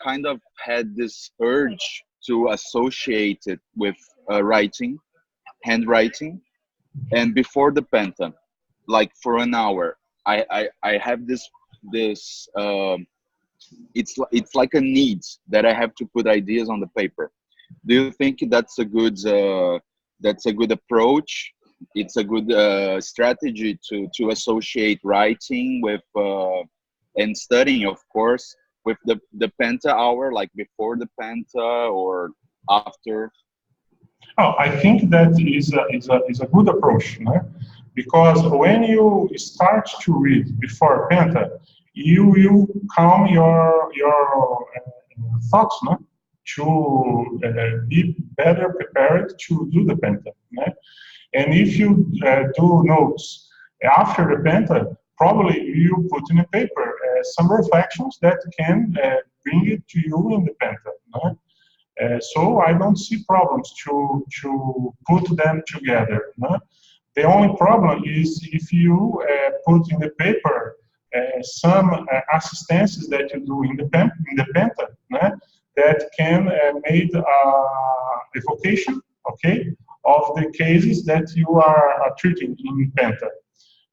kind of had this urge to associate it with writing, handwriting, and before the Penta, like for an hour, I have this it's like a need that I have to put ideas on the paper. Do you think that's a good approach? It's a good strategy to associate writing with and studying, of course, with the Penta hour, like before the Penta or after? Oh, I think that is a good approach, no? Because when you start to read before Penta, you will calm your thoughts, no? To be better prepared to do the Penta. No? And if you do notes after the Penta, probably you put in a paper some reflections that can bring it to you in the Penta. No? So I don't see problems to put them together. No? The only problem is if you put in the paper some assistances that you do in the penta, no? That can make evocation, okay, of the cases that you are treating in penta.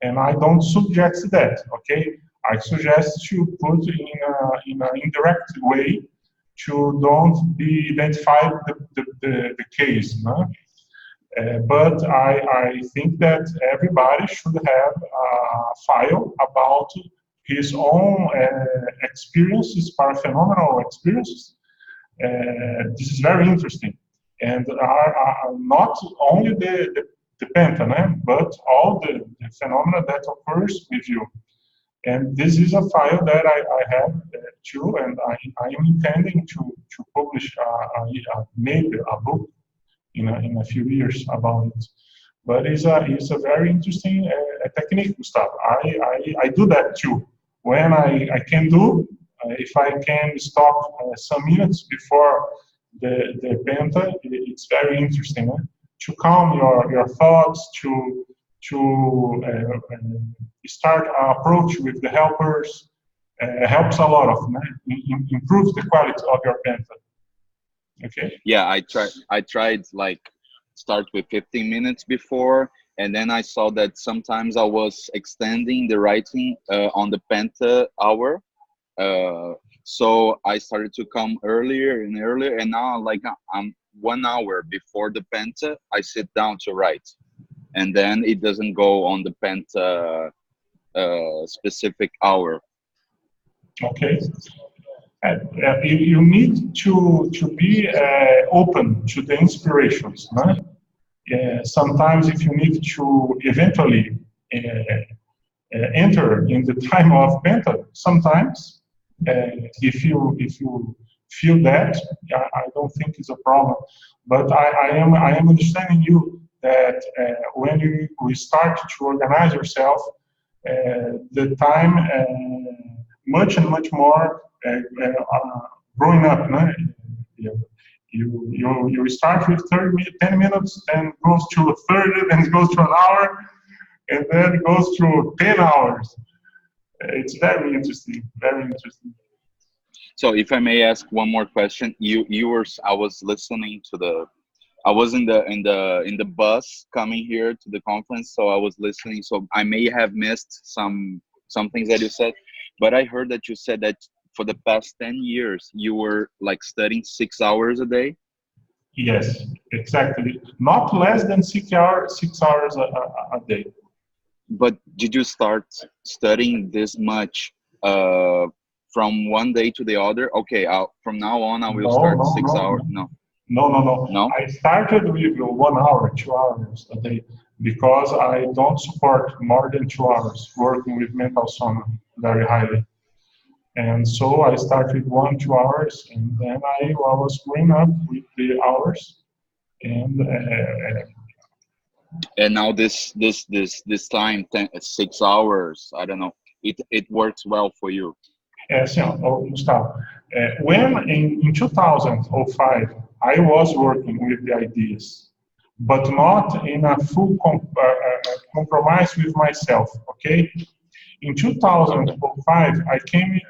And I don't suggest that, okay? I suggest you put in an indirect way to don't be identified the case, no? But I think that everybody should have a file about his own experiences, paraphenomenal experiences. This is very interesting. And not only the penta, but all the phenomena that occurs with you. And this is a file that I have too, and I am intending to publish maybe a book in a few years about it. But it's a very interesting technique, Gustavo. I do that too. When I can do, if I can stop some minutes before the penta, it's very interesting to calm your thoughts, to start an approach with the helpers. Helps a lot of improves the quality of your penta. Okay. Yeah, I tried like start with 15 minutes before, and then I saw that sometimes I was extending the writing on the penta hour. So I started to come earlier and earlier, and now like I'm 1 hour before the penta, I sit down to write, and then it doesn't go on the penta specific hour. Okay. You need to be open to the inspirations. No? Sometimes if you need to eventually enter in the time of penta, sometimes if you feel that, I don't think it's a problem. But I am understanding you that when you start to organize yourself, the time much and much more growing up. No? You start with 10 minutes, then goes to 30, then it goes to an hour, and then it goes to 10 hours. It's very interesting, very interesting. So if I may ask one more question, I was listening to I was in the bus coming here to the conference, so I was listening. So I may have missed some things that you said, but I heard that you said that for the past 10 years you were like studying 6 hours a day. Yes, exactly. Not less than 6 hours a day. But did you start studying this much from one day to the other? Okay, from now on I will start 6 hours. No. I started with 1 hour, 2 hours a day, because I don't support more than 2 hours working with mental soma very highly. And so I started 1, 2 hours, and then I was going up with the hours, and now this time 6 hours, I don't know, it works well for you. Yes, Gustavo. When in 2005 I was working with the ideas, but not in a full compromise with myself. Okay. In 2005, I came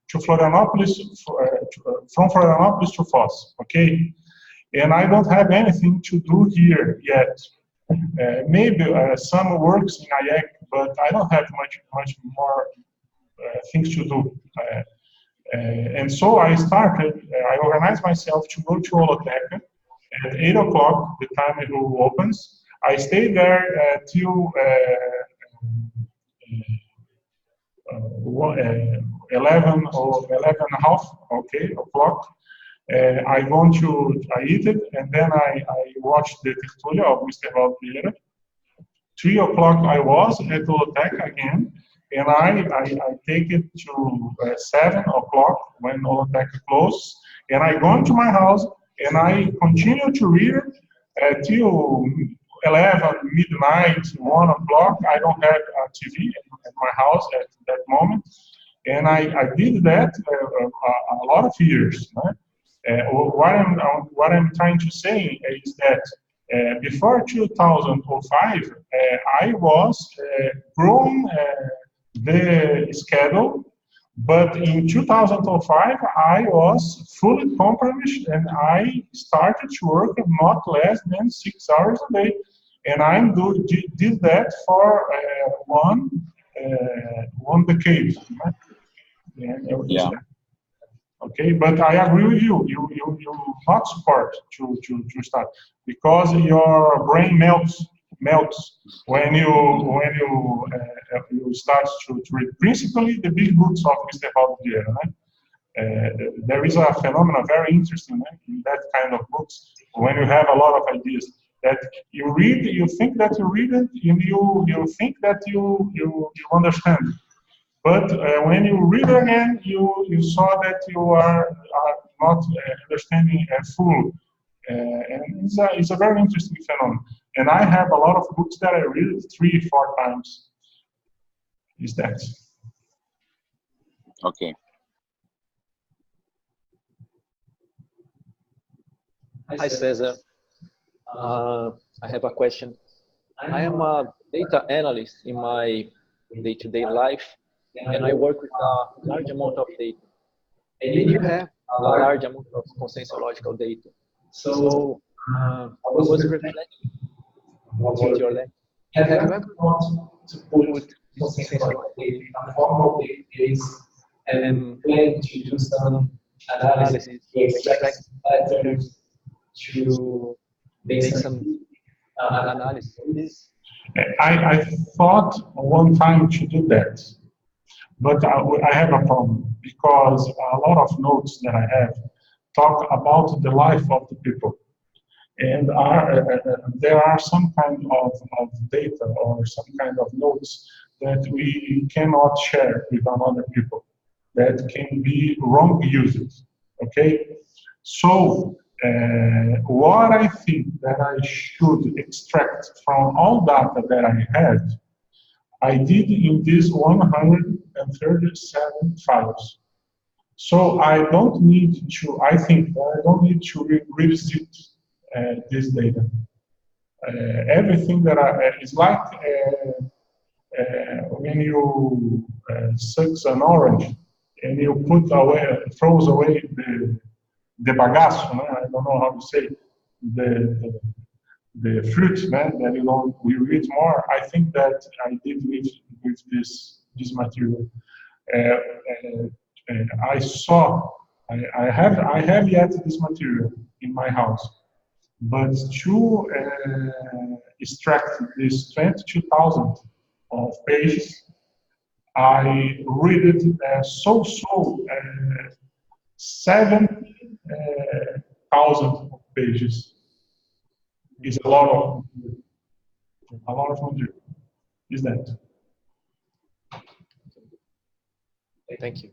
to Florianópolis, from Florianópolis to Foz, okay? And I don't have anything to do here yet. Maybe some works in IAC, but I don't have much more things to do. And so I organized myself to go to Holoteca at 8 o'clock, the time it opens. I stayed there till 11 or 11 and a half, okay, o'clock. I eat it, and then I watched the tertulia of Mr. Valdeira. 3 o'clock I was at Holoteca again, and I take it to 7 o'clock when Holoteca closes, and I go into my house and I continue to read it till 11, midnight, 1 o'clock. I don't have a TV at my house at that moment. And I did that a lot of years. Right? What I'm trying to say is that before 2005, I was growing the schedule, but in 2005 I was fully compromised and I started to work not less than 6 hours a day, and I did that for one decade. Yeah. Okay, but I agree with you. You not support to start because your brain melts when you start to read. Principally, the big books of Mr. Valdier. There is a phenomenon very interesting in that kind of books. When you have a lot of ideas that you read, you think that you read it, and you think that you understand. But when you read again, you saw that you are not understanding full. And it's a very interesting phenomenon. And I have a lot of books that I read 3-4 times. Is that? Okay. Hi, Cesar. I have a question. I am a data analyst in my day-to-day life, and I work with a large amount of data. And you have a large amount of conscientiological data. So I was reflecting about your language. Have you ever thought to put conscientiological data in a formal database and plan to do some analysis to extract patterns to make some analysis? I thought one time to do that, but I have a problem because a lot of notes that I have talk about the life of the people, and there are some kind of data or some kind of notes that we cannot share with another people that can be wrong used. Okay, so what I think that I should extract from all data that I had, I did in these 137 files. So I don't need to, I think I don't need to revisit this data. Everything that is like when you suck an orange and you put away, throws away the bagaço, I don't know how to say, the fruit, that you don't, we read more. I think that I did with this material. I saw, I have yet this material in my house, but to extract this 22,000 of pages, I read it 7,000 pages is a lot of material. Is that? Thank you.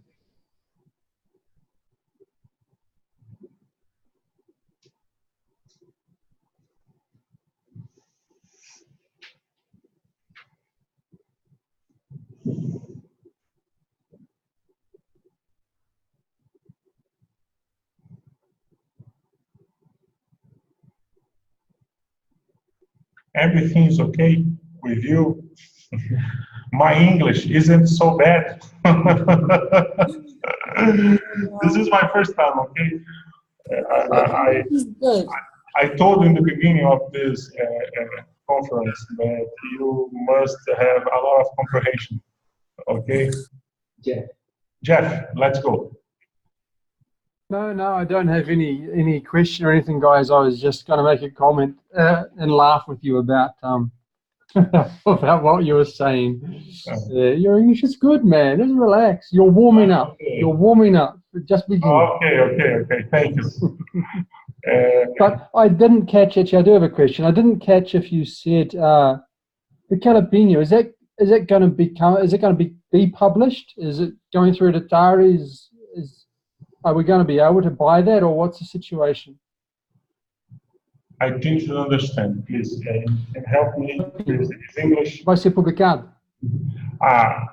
Everything is okay with you? My English isn't so bad. This is my first time, okay? I told in the beginning of this conference that you must have a lot of comprehension, okay? Jeff, let's go. No, I don't have any question or anything, guys. I was just going to make a comment and laugh with you about about what you were saying. Your English is good, man. Just relax. You're warming up. Okay. You're warming up. Just begin. Okay. Thank you. But I didn't catch it. I do have a question. I didn't catch if you said the Calepino. Is it going to become? Is it going to be published? Is it going through the Taris? Are we going to be able to buy that, or what's the situation? I didn't understand. Please help me with English. Vai ser publicado?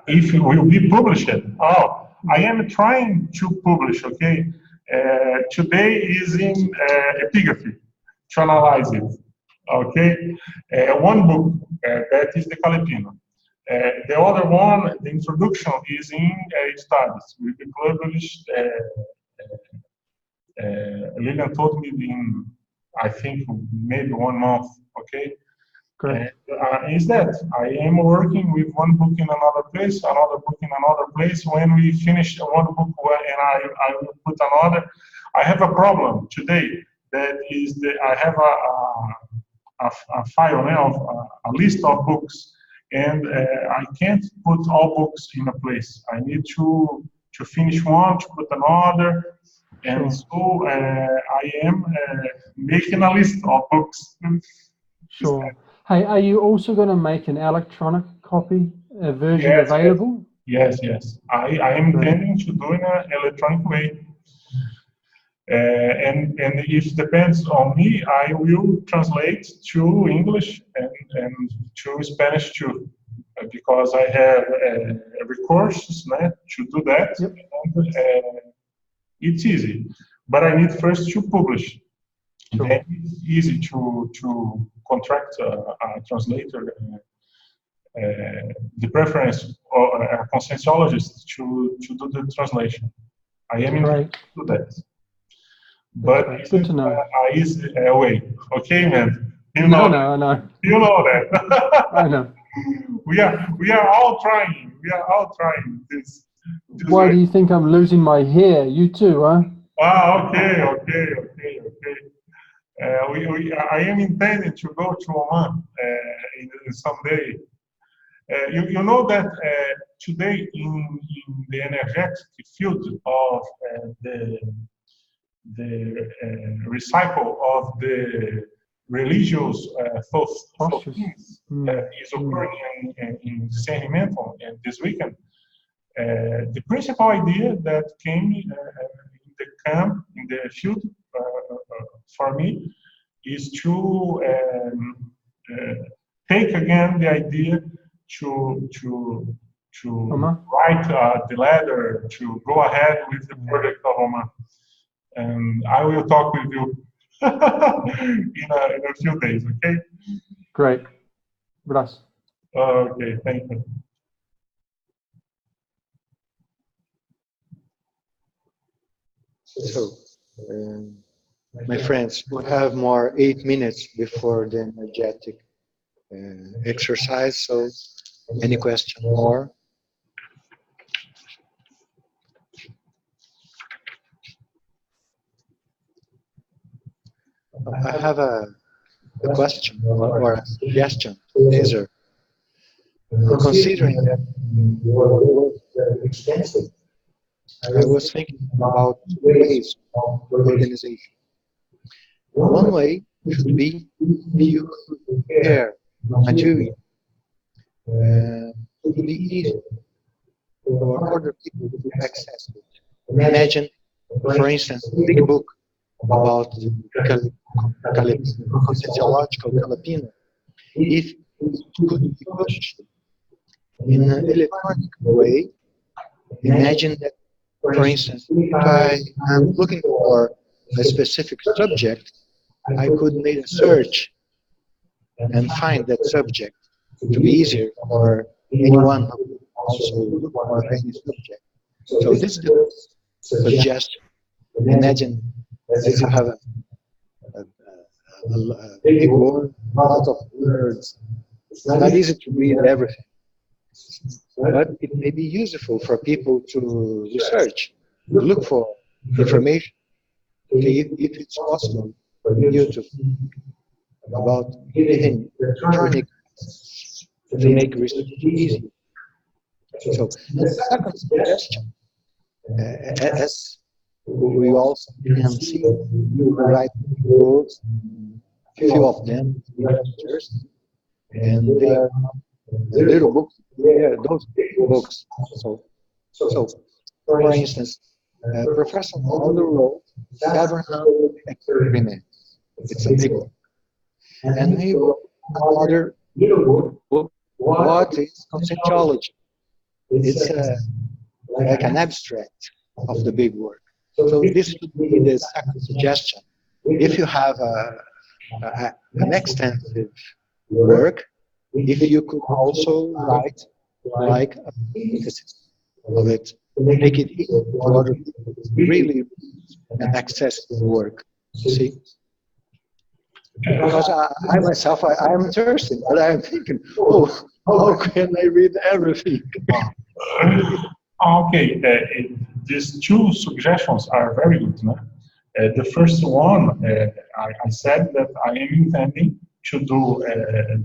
If it will be published. Oh, I am trying to publish, okay? Today is in epigraphy to analyze it. Okay, one book that is the Calepino. The other one, the introduction, is in studies. We published. Lilian told me in, I think, maybe 1 month. Okay. Great. Is that I am working with one book in another place, another book in another place. When we finish one book and I will put another, I have a problem today. That is, I have a file now of a list of books, and I can't put all books in a place. I need to finish one, to put another, and so I am making a list of books. Sure. Hey, are you also going to make an electronic copy version available? Yes. I am intending to do in an electronic way. And if it depends on me, I will translate to English and to Spanish too, because I have recourses to do that. Yep. And, it's easy, but I need first to publish. Sure. Then it's easy to contract a translator, the preference or a conscientiologist to do the translation. I am intending to do that. But it's good to know. Easy way. Okay, man. You know that. I know. You know that. I know. We are all trying. We are all trying this. Why do you think I'm losing my hair? You too, huh? Okay. I am intending to go to Oman someday. You know that today in the energetic field of the recycle of the religious thoughts that is occurring in Discernimento and this weekend. The principal idea that came in the camp, in the field, for me, is to take again the idea to write the letter, to go ahead with the project of Oman. And I will talk with you in a few days, okay? Great. Gracias. Okay, thank you. So, my friends, we have more 8 minutes before the energetic exercise. So, any question more? I have a question or a suggestion to Cesar. Considering that your work is extensive, I was thinking about ways of organization. One way should be you prepare material to be easy for other people to access it. Imagine, for instance, a big book about the Conscientiological Calepino. If it could be pushed in an electronic way, imagine that, for instance, if I am looking for a specific subject, I could make a search and find that subject to be easier for anyone who also look for any subject. So this is the suggestion. Imagine that you have a big word, a lot of words. It's not easy to read everything, but it may be useful for people to research, to look for information. Okay, if it's possible for you to think about anything electronic to make research easy. So, the second suggestion, as we also can see, you write books, a few of them, lectures, and they are the little books, they are those big books. So for instance, Professor Aldo wrote 700 experiments. It's a big book. And he wrote another little book, What is Conscientiology? It's like an abstract of the big work. So this would be the second suggestion. If you have an extensive work, if you could also write like a synthesis of it, make it easy for other people to really and access the work. See? Because I myself, I am interested, but I am thinking, oh, how can I read everything? Okay, these two suggestions are very good. No? The first one, I said that I am intending to do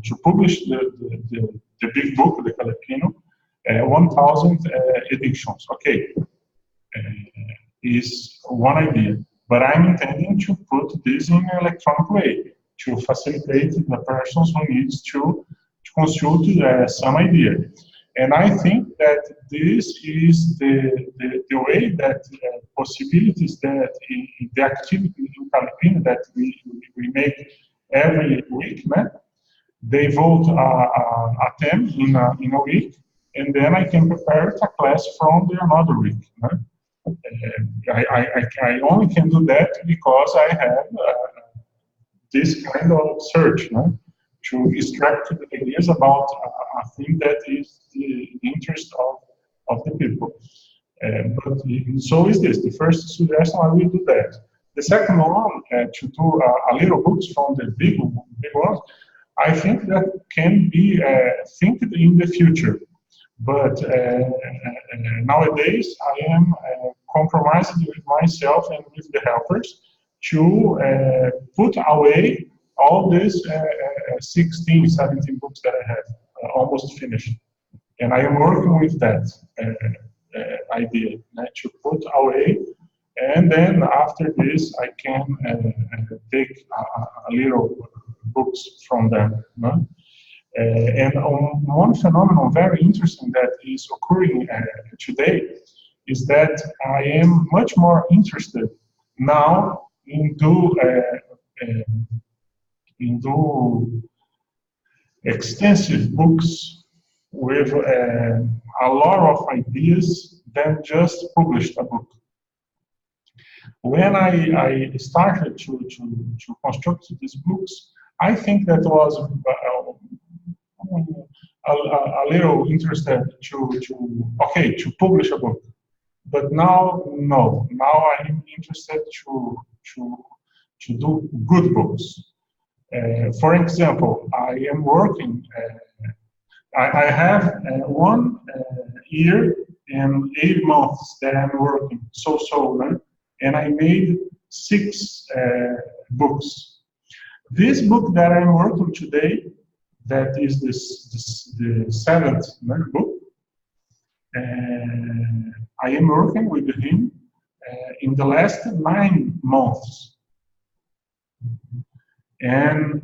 to publish the big book, the Calepino, 1,000 editions. Okay, is one idea, but I'm intending to put this in an electronic way to facilitate the persons who needs to consult some idea. And I think that this is the way that possibilities that in the activity in Calepino that we make every week, man, they vote a theme in a week, and then I can prepare a class from the another week. Man. I only can do that because I have this kind of search, no? To extract the ideas about a thing that is the interest of the people. But so is this. The first suggestion, I will do that. The second one, to do a little books from the big ones, I think that can be think in the future. But nowadays, I am compromising with myself and with the helpers to put away all these 16, 17 books that I have almost finished. And I am working with that idea to put away. And then after this, I can take a little books from them. No? And one phenomenon very interesting that is occurring today is that I am much more interested now in do extensive books with a lot of ideas than just publish a book. When I started to construct these books, I think that was a little interested to publish a book. But now, no. Now I'm interested to do good books. For example, I am working, I have 1 year and 8 months that I'm working so, and I made 6 books. This book that I'm working today, that is the 7th book, I am working with him in the last 9 months. And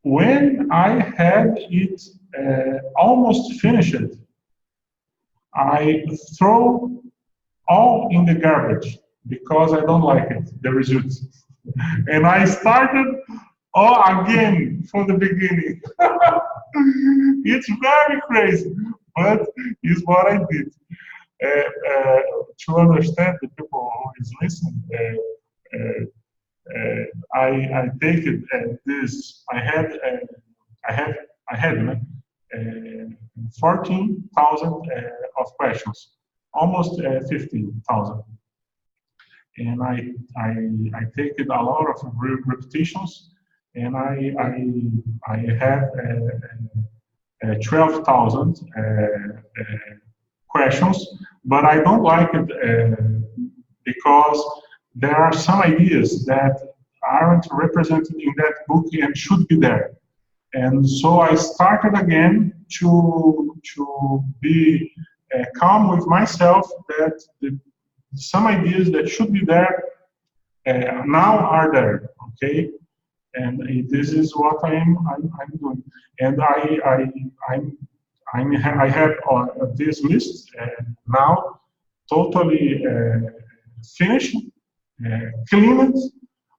when I had it almost finished, I throw all in the garbage because I don't like it, the results. And I started all again from the beginning. It's very crazy, but it's what I did. To understand the people who is listening, I take it this. I had 14,000 of questions, almost 15,000, and I take it a lot of repetitions, and I have 12,000 questions, but I don't like it because there are some ideas that aren't represented in that book and should be there. And so I started again to be calm with myself that some ideas that should be there now are there, okay? And this is what I'm doing. And I have this list now totally finished, cleaned.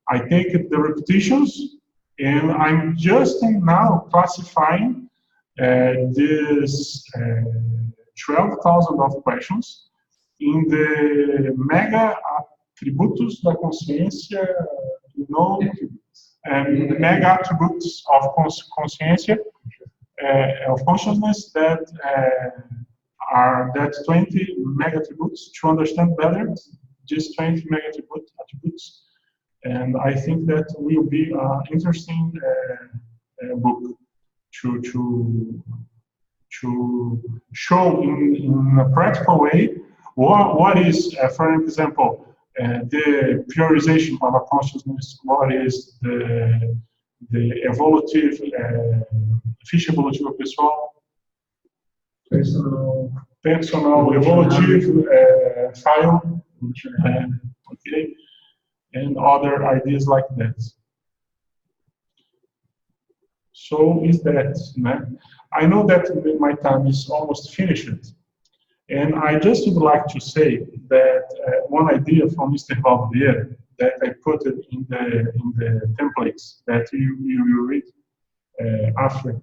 I take the repetitions, and I'm just now classifying this 12,000 of questions in the mega atributos da consciência, mega attributes of consciência, of consciousness, that are that 20 mega attributes. To understand better just 20 mega attributes, and I think that will be an interesting book to show in a practical way what is, for example, the priorization of a consciousness, what is the evolutive, ficha evolutiva pessoal, personal evolutive file, okay, and other ideas like that. So is that, man. I know that my time is almost finished, and I just would like to say that one idea from Mr. Valdier that I put it in the templates that you will read after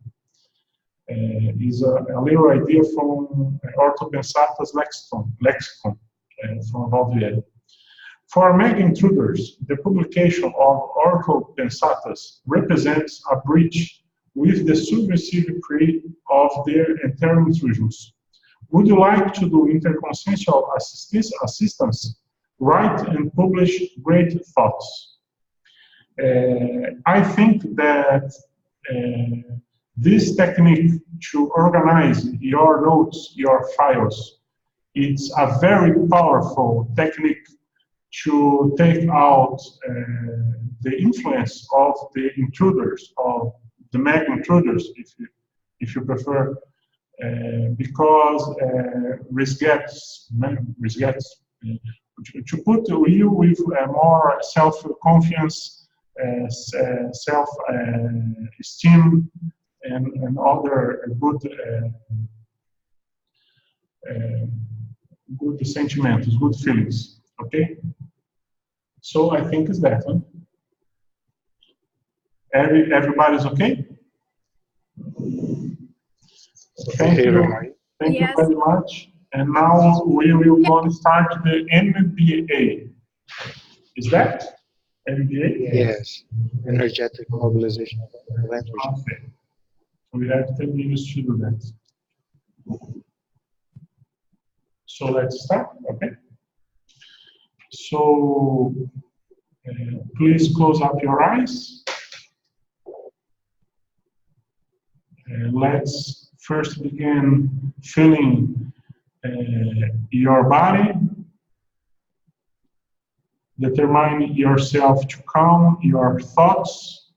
is a little idea from Orthopensatas lexicon from Valdier. For mega intruders, the publication of Orthopensatas represents a breach with the subversive creed of their internal intrusions. Would you like to do interconsciential assistance? Write and publish great thoughts. I think that this technique to organize your notes, your files, it's a very powerful technique to take out the influence of the intruders, of the mega intruders, if you prefer, because risquettes, to put you with more self-confidence, self-esteem, and other good sentiments, good feelings. Okay. So I think it's that. Huh? Everybody's okay? Thank you. Thank you very much. And now we will go and start the MBA. Is that MBA? Yes. Energetic mobilization of energy. Okay. We have 10 minutes to do that. So let's start. Okay. So please close up your eyes. Let's first begin feeling your body. Determine yourself to calm your thoughts.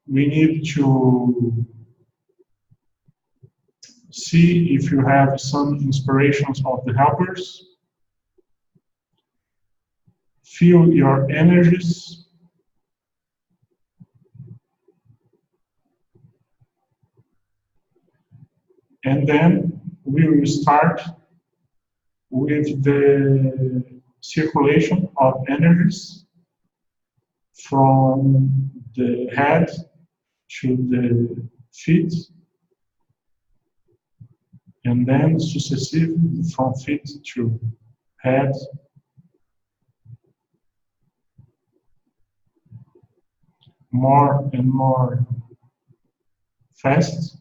We need to see if you have some inspirations of the helpers. Feel your energies. And then we will start with the circulation of energies from the head to the feet, and then successively from feet to head, more and more fast,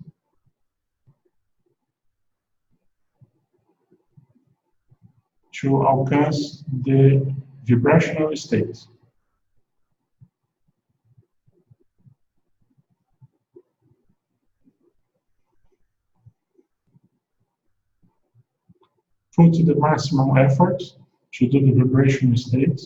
to alcance the vibrational state. Put the maximum effort to do the vibrational state.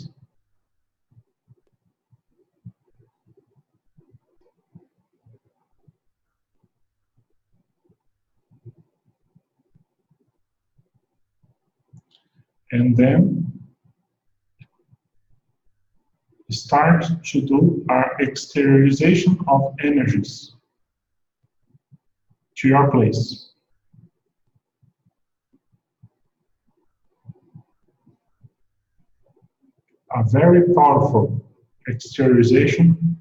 And then start to do our exteriorization of energies to your place. A very powerful exteriorization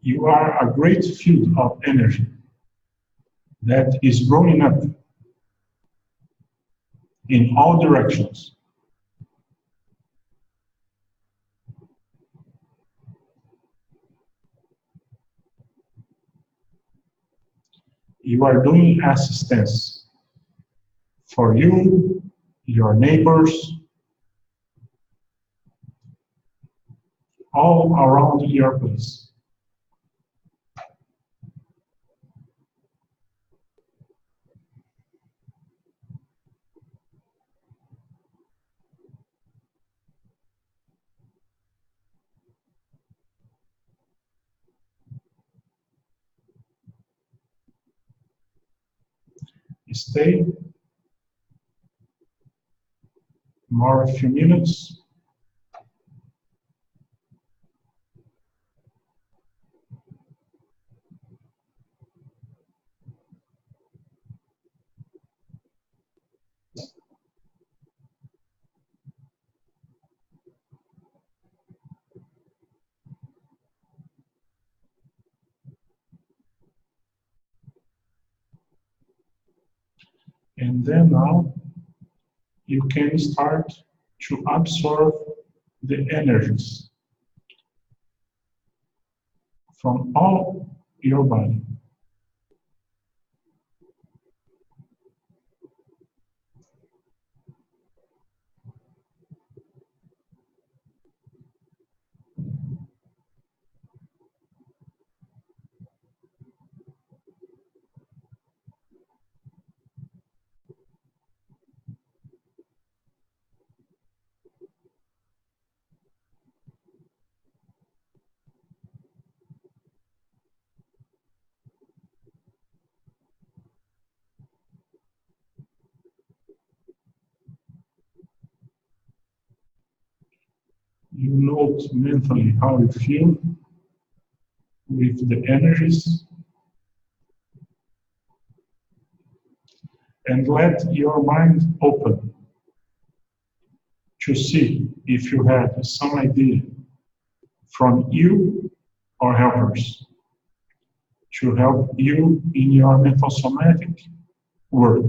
you are a great field of energy that is growing up in all directions. You are doing assistance for you, your neighbors, all around your place. Stay more a few minutes. And then now you can start to absorb the energies from all your body. You note mentally how you feel with the energies, and let your mind open to see if you have some idea from you or helpers to help you in your mental somatic work.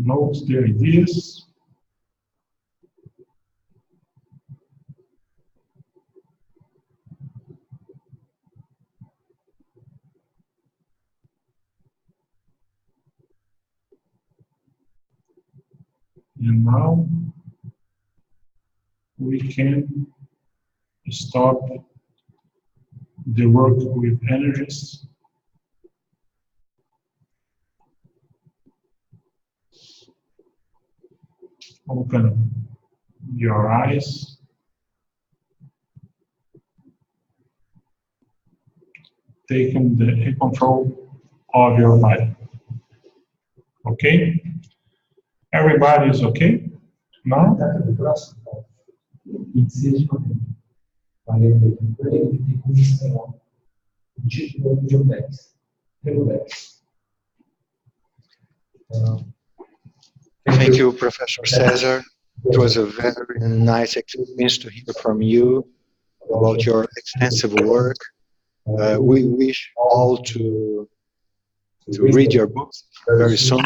Note the ideas. And now we can stop the work with energies. Open your eyes. Taking the control of your body. Okay? Everybody is okay? Now? Data do próximo, 26 de novembro. Valendo por ele de curso espanhol. Título de Ulisses. Thank you, Professor Cesar. It was a very nice experience to hear from you about your extensive work. We wish all to read your books very soon.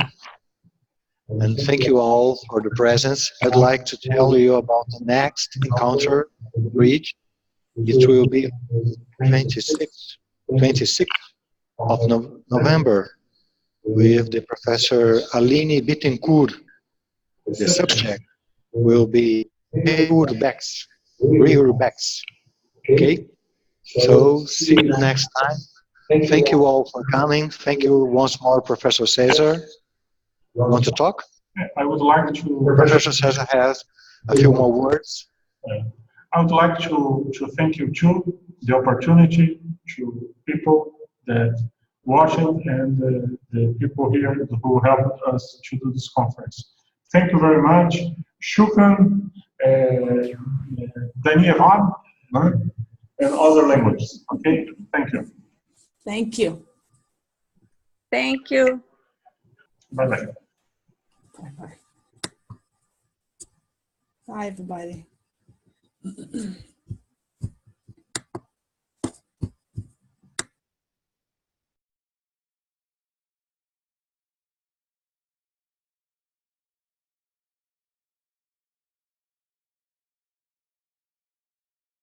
And thank you all for the presence. I'd like to tell you about the next encounter read. It will be 26th of November with the Professor Aline Bittencourt. The subject will be Rehurbecks. Okay? So see you next time. Thank you all for coming. Thank you once more, Professor Cesar. Want to talk? I would like to. Professor Cesar has a few more words. I would like to thank you too, the opportunity to people that watch it and the people here who helped us to do this conference. Thank you very much. Shukran, Daniel, and other languages. Okay, thank you. Thank you. Thank you. Bye-bye. Bye-bye. Bye, everybody.